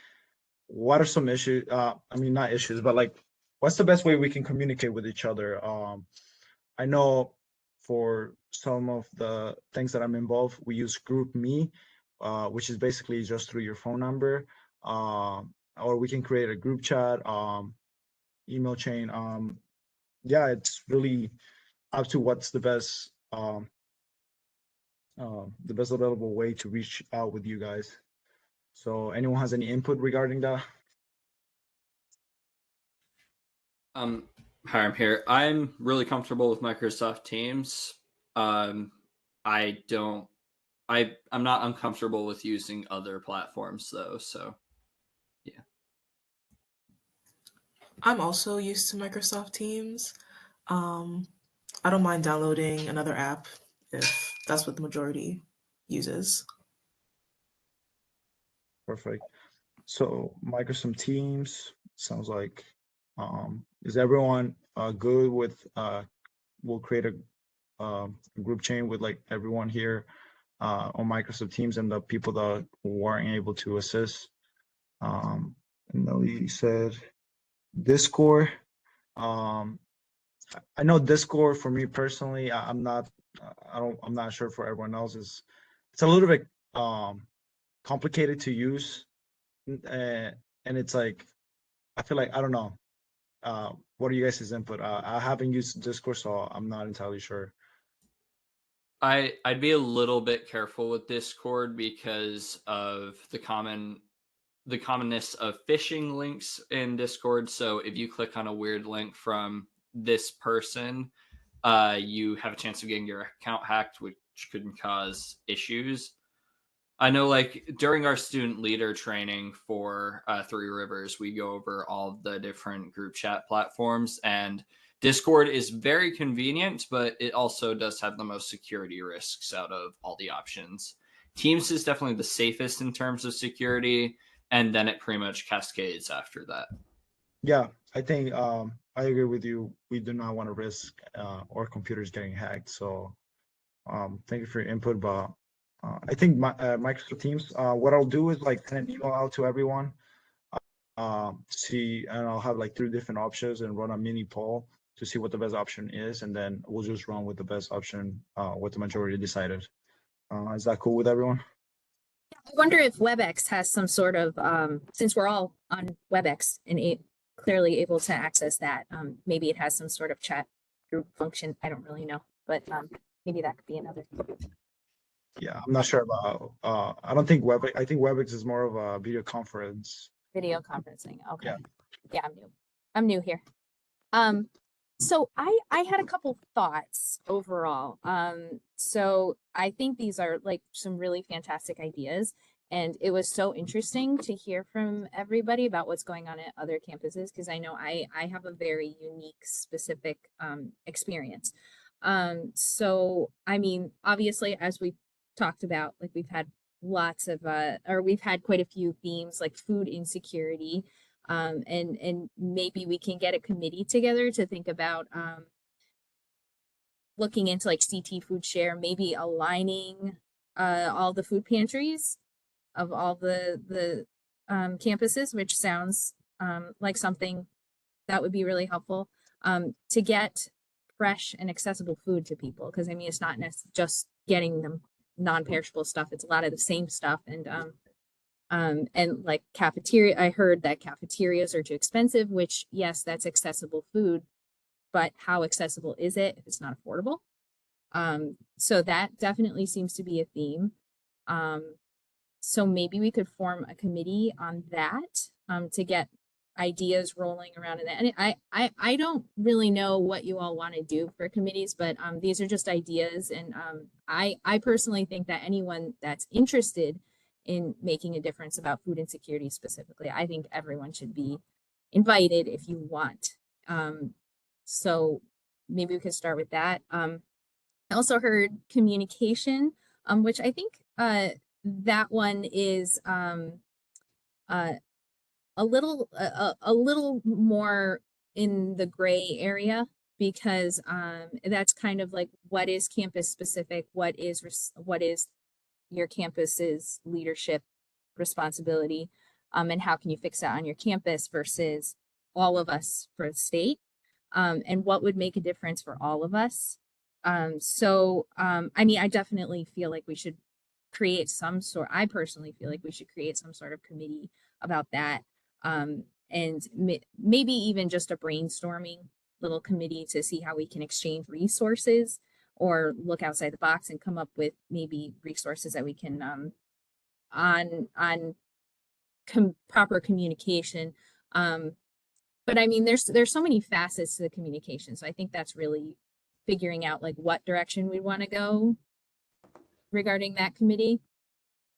what are some issues? I mean, not issues, but like, what's the best way we can communicate with each other? I know for some of the things that I'm involved, we use Group Me, which is basically just through your phone number, or we can create a group chat, email chain. Yeah, it's really up to what's the best available way to reach out with you guys. So anyone has any input regarding that? Hi, I'm here. I'm really comfortable with Microsoft Teams. I'm not uncomfortable with using other platforms though, so yeah. I'm also used to Microsoft Teams. I don't mind downloading another app if that's what the majority uses. Perfect. So Microsoft Teams sounds like, is everyone good with, we'll create a group chain with like everyone here on Microsoft Teams and the people that weren't able to assist. And Melly said Discord. I know Discord for me personally, I'm not sure for everyone else. It's a little bit complicated to use, and it's like, I feel like, I don't know. What are you guys' input? I haven't used Discord, so I'm not entirely sure. I'd be a little bit careful with Discord because of the commonness of phishing links in Discord. So if you click on a weird link from this person, you have a chance of getting your account hacked, which could cause issues. I know, like, during our student leader training for Three Rivers, we go over all of the different group chat platforms, and Discord is very convenient, but it also does have the most security risks out of all the options. Teams is definitely the safest in terms of security, and then it pretty much cascades after that. Yeah, I think I agree with you. We do not want to risk our computers getting hacked. So thank you for your input. But I think Microsoft Teams, what I'll do is like send an email out to everyone, see, and I'll have like 3 different options and run a mini poll to see what the best option is, and then we'll just run with the best option, what the majority decided. Is that cool with everyone? I wonder if WebEx has some sort of, since we're all on WebEx and clearly able to access that, maybe it has some sort of chat group function. I don't really know, but maybe that could be another. Yeah, I'm not sure about, I don't think WebEx, I think WebEx is more of a video conference. Video conferencing. Okay. Yeah. Yeah, I'm new here. So I had a couple thoughts overall. So I think these are like some really fantastic ideas, and it was so interesting to hear from everybody about what's going on at other campuses, because I know I have a very unique, specific experience. So I mean, obviously, as we talked about, like we've had lots of or we've had quite a few themes like food insecurity, and maybe we can get a committee together to think about looking into like CT food share, maybe aligning all the food pantries of all the campuses, which sounds like something that would be really helpful to get fresh and accessible food to people. Because I mean, it's not just getting them non-perishable stuff; it's a lot of the same stuff, and like cafeteria, I heard that cafeterias are too expensive, which yes, that's accessible food, but how accessible is it if it's not affordable? So that definitely seems to be a theme. So maybe we could form a committee on that to get ideas rolling around in that. And I don't really know what you all want to do for committees, but these are just ideas. And I personally think that anyone that's interested in making a difference about food insecurity specifically, I think everyone should be invited if you want. So maybe we could start with that. I also heard communication, which I think that one is a little more in the gray area, because that's kind of like what is campus specific, what is your campus's leadership responsibility, and how can you fix that on your campus versus all of us for the state, and what would make a difference for all of us. So I mean, I definitely feel like we should create some sort, I personally feel like we should create some sort of committee about that, and maybe even just a brainstorming little committee to see how we can exchange resources or look outside the box and come up with maybe resources that we can on proper communication. But I mean, there's so many facets to the communication, so I think that's really figuring out like what direction we want to go regarding that committee.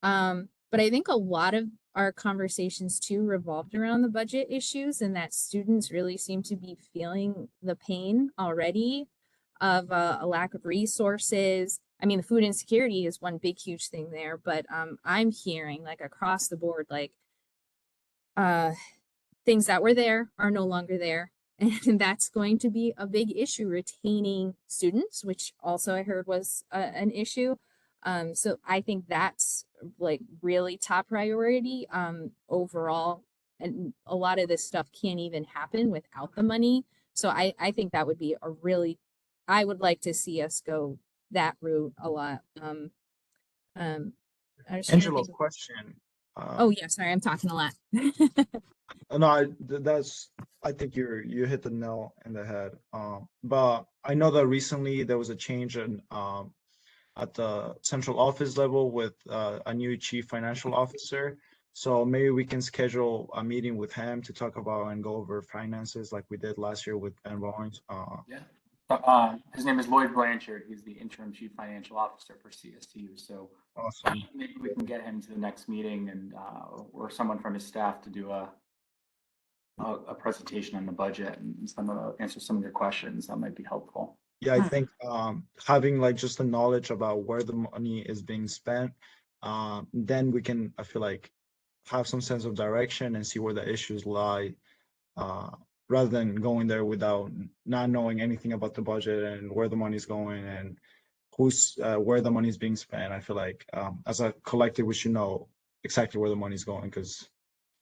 But I think a lot of our conversations too revolved around the budget issues, and that students really seem to be feeling the pain already of a lack of resources. I mean, the food insecurity is one big, huge thing there, but I'm hearing like across the board, like things that were there are no longer there. And that's going to be a big issue, retaining students, which also I heard was an issue. So I think that's like really top priority overall. And a lot of this stuff can't even happen without the money. So I think that would be a really, I would like to see us go that route a lot. Angelo, question. Oh yeah, sorry, I'm talking a lot. No, I think you hit the nail in the head. But I know that recently there was a change in at the central office level with a new chief financial officer. So maybe we can schedule a meeting with him to talk about and go over finances like we did last year with Ben Barnes. Yeah. His name is Lloyd Blanchard. He's the interim chief financial officer for CSU. So awesome. Maybe we can get him to the next meeting and or someone from his staff to do a presentation on the budget and answer some of your questions. That might be helpful. Yeah, I think having like just the knowledge about where the money is being spent, then we can, I feel like, have some sense of direction and see where the issues lie, rather than going there without not knowing anything about the budget and where the money's going and who's where the money's being spent. I feel like as a collective, we should know exactly where the money's going, because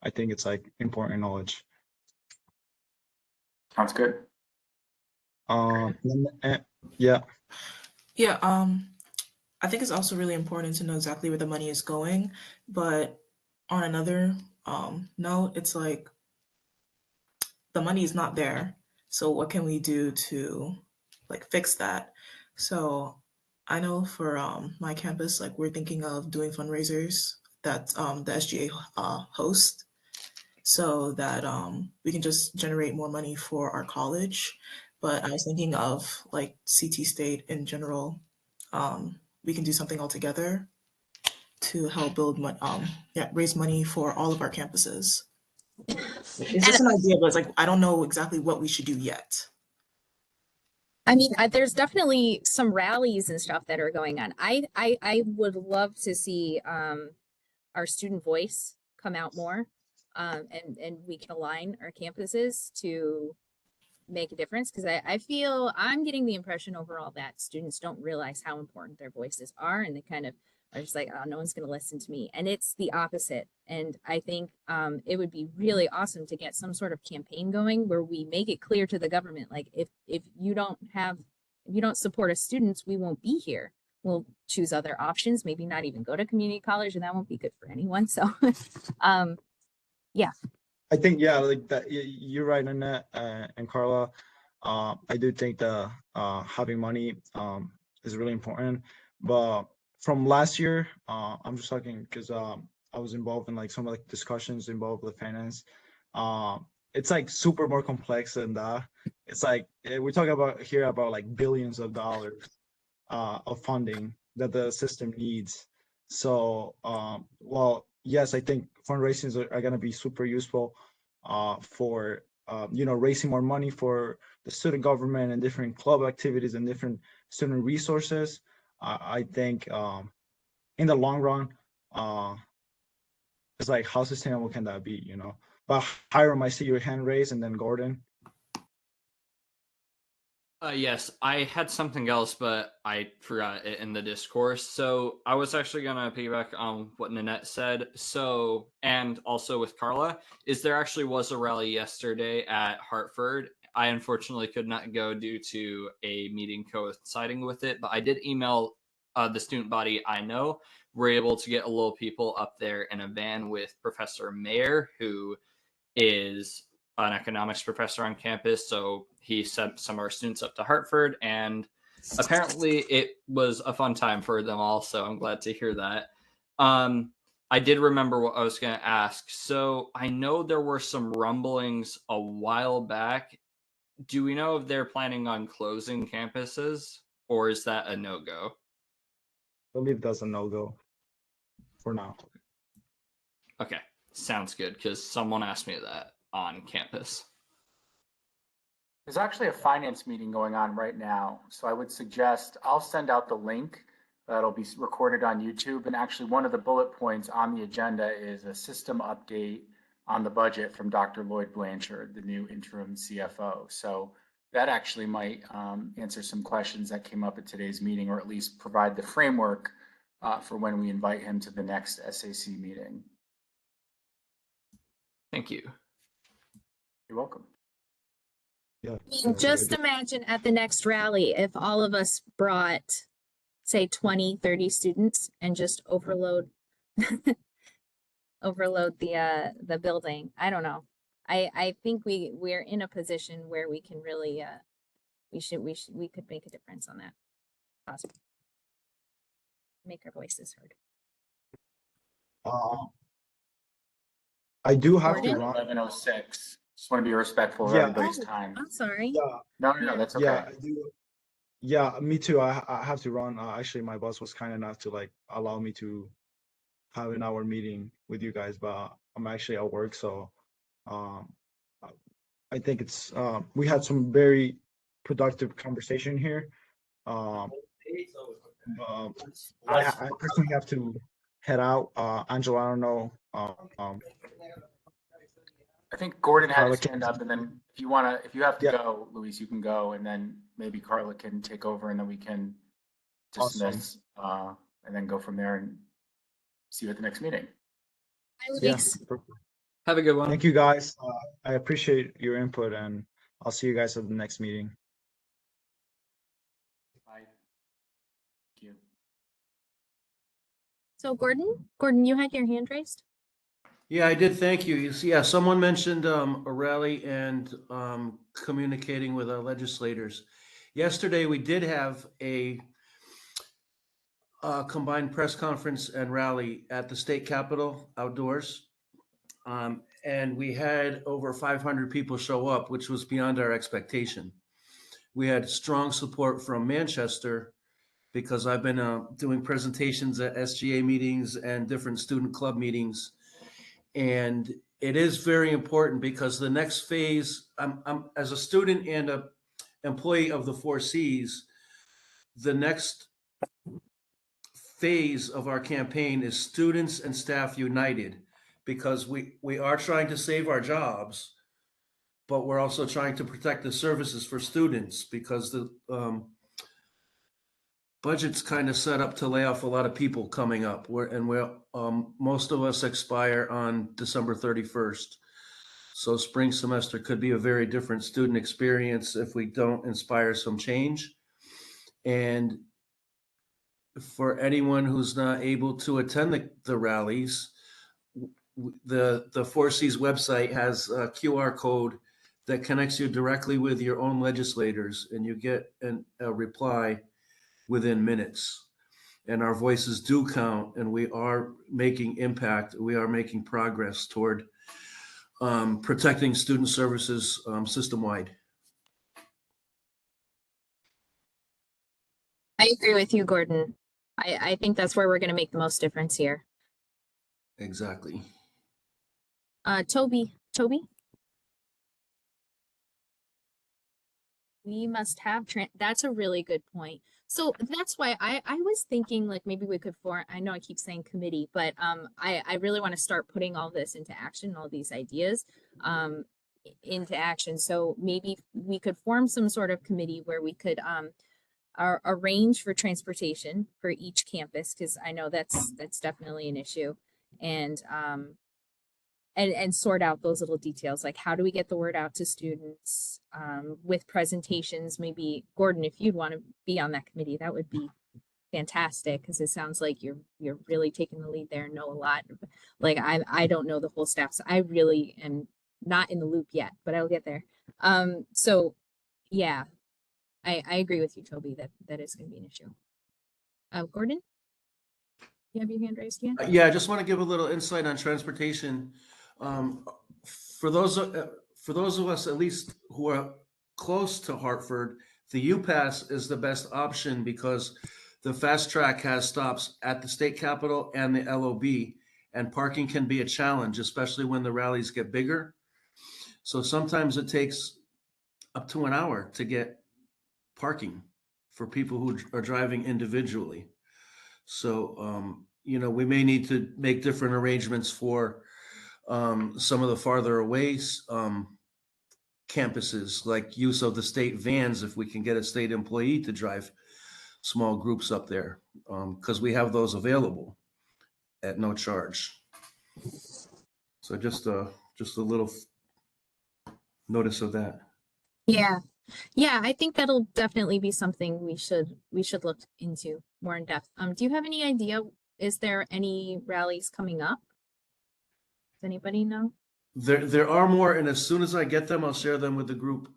I think it's like important knowledge. Sounds good. Yeah. Yeah. I think it's also really important to know exactly where the money is going. But on another note, it's like the money is not there. So what can we do to like fix that? So I know for my campus, like we're thinking of doing fundraisers that the SGA host, so that we can just generate more money for our college. But I was thinking of like CT State in general. We can do something all together to help raise money for all of our campuses. It's And just an idea, but it's like I don't know exactly what we should do yet. I mean, there's definitely some rallies and stuff that are going on. I would love to see our student voice come out more, and we can align our campuses to make a difference, because I feel I'm getting the impression overall that students don't realize how important their voices are, and they kind of are just like, oh, no one's going to listen to me. And it's the opposite. And I think it would be really awesome to get some sort of campaign going where we make it clear to the government, like if you don't support us students, we won't be here. We'll choose other options, maybe not even go to community college, and that won't be good for anyone. So yeah. I think, yeah, like that, you're right, Annette and Carla. I do think the having money is really important. But from last year, I'm just talking because I was involved in like some like discussions involved with finance. It's like super more complex than that. It's like we're talking about here about like billions of dollars of funding that the system needs. So, well, yes, I think fundraisings are going to be super useful for raising more money for the student government and different club activities and different student resources. I think in the long run, it's like how sustainable can that be? But Hiram, I see your hand raised, and then Gordon. Yes, I had something else, but I forgot it in the discourse. So I was actually gonna piggyback on what Nanette said. So, and also with Carla, there actually was a rally yesterday at Hartford. I unfortunately could not go due to a meeting coinciding with it, but I did email the student body I know. We're able to get a little people up there in a van with Professor Mayer, who is an economics professor on campus. So he sent some of our students up to Hartford, and apparently it was a fun time for them all. So I'm glad to hear that. I did remember what I was going to ask. So I know there were some rumblings a while back. Do we know if they're planning on closing campuses, or is that a no-go? I believe that's a no-go for now. Okay, sounds good, because someone asked me that on campus. There's actually a finance meeting going on right now, so I would suggest I'll send out the link that'll be recorded on YouTube. And actually, one of the bullet points on the agenda is a system update on the budget from Dr. Lloyd Blanchard, the new interim CFO. So that actually might answer some questions that came up at today's meeting, or at least provide the framework for when we invite him to the next SAC meeting. Thank you. You're welcome. Yeah. Just imagine at the next rally if all of us brought, say, 20, 30 students and just overload the building. I don't know. I think we're in a position where we can really we could make a difference on that. Possible. Make our voices heard. I do have to Gordon? run. 11:06. Just want to be respectful of Yeah. everybody's time. I'm sorry. Yeah. No, that's okay. Yeah, I do. Yeah, me too. I have to run. Actually, my boss was kind enough to like allow me to have an hour meeting with you guys, but I'm actually at work, so um, I think it's we had some very productive conversation here. Um, I personally have to head out. Angela, I don't know. I think Gordon had his Carla, hand up, and then if you have to Yeah. go, Luis, you can go, and then maybe Carla can take over, and then we can dismiss, and then go from there and see you at the next meeting. Yeah. Have a good one. Thank you, guys. I appreciate your input, and I'll see you guys at the next meeting. So Gordon, you had your hand raised? Yeah, I did. Thank you. You see, yeah, someone mentioned a rally and communicating with our legislators. Yesterday, we did have a combined press conference and rally at the state capitol outdoors. And we had over 500 people show up, which was beyond our expectation. We had strong support from Manchester because I've been doing presentations at SGA meetings and different student club meetings. And it is very important because the next phase, I'm as a student and a employee of the 4Cs, the next phase of our campaign is students and staff united, because we are trying to save our jobs, but we're also trying to protect the services for students because the budget's kind of set up to lay off a lot of people coming up. Most of us expire on December 31st. So spring semester could be a very different student experience if we don't inspire some change. And for anyone who's not able to attend the rallies, the 4Cs website has a QR code that connects you directly with your own legislators, and you get a reply within minutes. And our voices do count, and we are making impact. We are making progress toward protecting student services system-wide. I agree with you, Gordon. I think that's where we're going to make the most difference here. Exactly. Toby. We must have that's a really good point. So that's why I was thinking like maybe we could form, I know I keep saying committee, but I really want to start putting all this into action, all these ideas into action. So maybe we could form some sort of committee where we could arrange for transportation for each campus, because I know that's definitely an issue, and sort out those little details, like how do we get the word out to students with presentations. Maybe Gordon, if you'd want to be on that committee, that would be fantastic, because it sounds like you're really taking the lead there and know a lot. Like I don't know the whole staff, so I really am not in the loop yet, but I'll get there. So yeah, I agree with you, Toby, that is going to be an issue. Gordon, you have your hand raised again? Yeah, I just want to give a little insight on transportation. For those of us, at least who are close to Hartford, the UPass is the best option because the fast track has stops at the state capitol and the LOB, and parking can be a challenge, especially when the rallies get bigger. So sometimes it takes up to an hour to get parking for people who are driving individually. So, we may need to make different arrangements for some of the farther away campuses, like use of the state vans, if we can get a state employee to drive small groups up there, because we have those available at no charge. So just a little notice of that. Yeah, I think that'll definitely be something we should look into more in depth. Do you have any idea? Is there any rallies coming up? Does anybody know? There are more, and as soon as I get them, I'll share them with the group.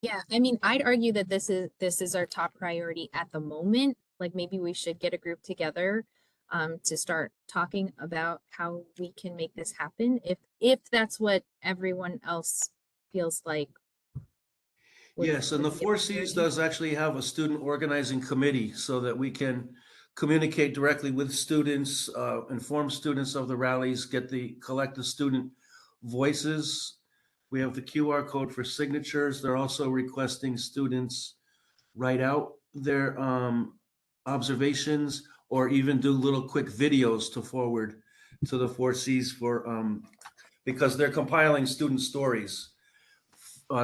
Yeah, I mean, I'd argue that this is our top priority at the moment. Like maybe we should get a group together to start talking about how we can make this happen, if that's what everyone else feels like. Yes, and the 4Cs does actually have a student organizing committee so that we can communicate directly with students, inform students of the rallies, collect the student voices. We have the QR code for signatures. They're also requesting students write out their observations or even do little quick videos to forward to the 4Cs because they're compiling student stories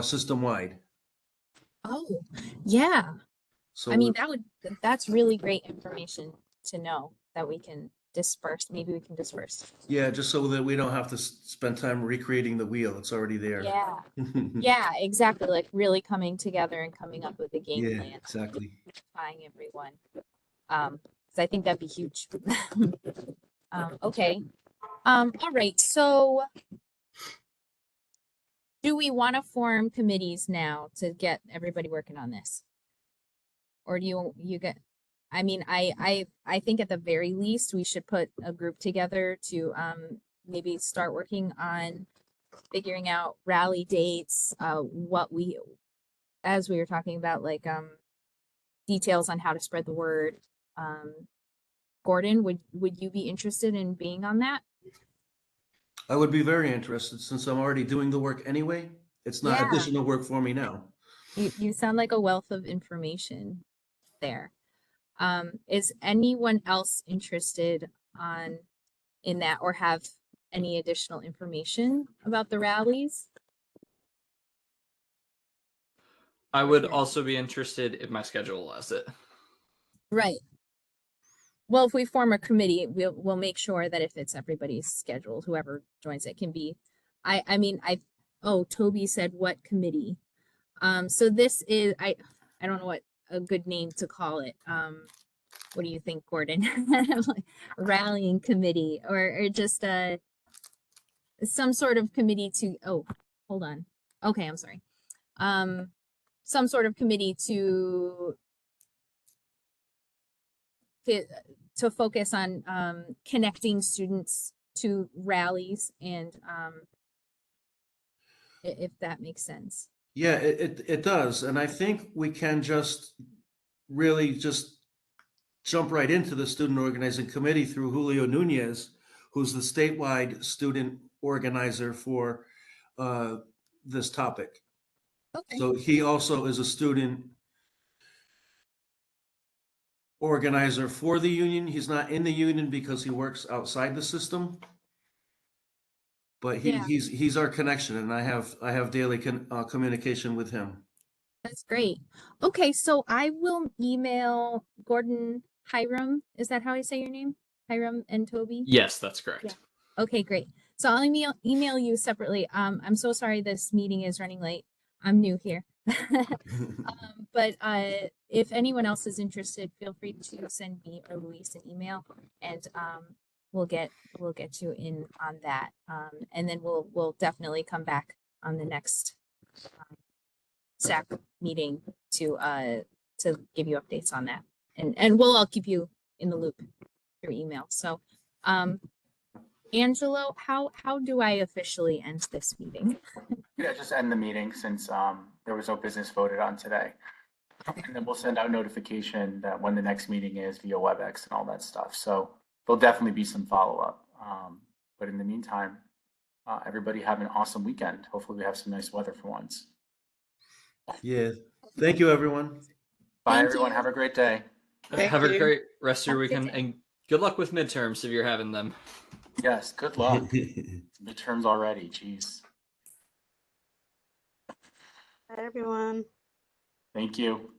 system-wide. Oh, yeah. So I mean, that's really great information to know that we can disperse. Maybe we can disperse. Yeah, just so that we don't have to spend time recreating the wheel. It's already there. Yeah. Yeah, exactly. Like really coming together and coming up with a game Yeah, plan. exactly. Unifying everyone. because I think that'd be huge. Okay. All right. So do we want to form committees now to get everybody working on this? Or do you get, I mean, I think at the very least, we should put a group together to maybe start working on figuring out rally dates, what we, as we were talking about, like details on how to spread the word. Gordon, would you be interested in being on that? I would be very interested since I'm already doing the work anyway. It's not Yeah. additional work for me now. You sound like a wealth of information there. Is anyone else interested in that or have any additional information about the rallies? I would also be interested if my schedule allows it. Right. Well, if we form a committee, we'll make sure that if it's everybody's schedule, whoever joins it can be. Oh, Toby said what committee? So this is I don't know what a good name to call it. What do you think, Gordon? Rallying committee or just some sort of committee to, oh, hold on. Okay, I'm sorry. Some sort of committee to focus on connecting students to rallies and if that makes sense. Yeah, it does. And I think we can just really just jump right into the student organizing committee through Julio Nunez, who's the statewide student organizer for this topic. Okay. So he also is a student organizer for the union. He's not in the union because he works outside the system. But he's our connection, and I have daily communication with him. That's great. Okay, so I will email Gordon Hiram. Is that how I say your name? Hiram and Toby? Yes, that's correct. Yeah. Okay, great. So I'll email you separately. I'm so sorry this meeting is running late. I'm new here. But if anyone else is interested, feel free to send me or Luis an email, and we'll get you in on that. And then we'll definitely come back on the next SAC meeting to give you updates on that, and we'll all keep you in the loop through email. So, Angelo, how do I officially end this meeting? Yeah, just end the meeting since there was no business voted on today. And then we'll send out notification that when the next meeting is via WebEx and all that stuff. So there'll definitely be some follow-up. But in the meantime, everybody have an awesome weekend. Hopefully we have some nice weather for once. Yeah. Thank you, everyone. Bye, Thank everyone. you. Have a great day. Have a great rest of your Have a good weekend, day. and good luck with midterms if you're having them. Yes, good luck. Midterms already. Jeez. Bye, everyone. Thank you.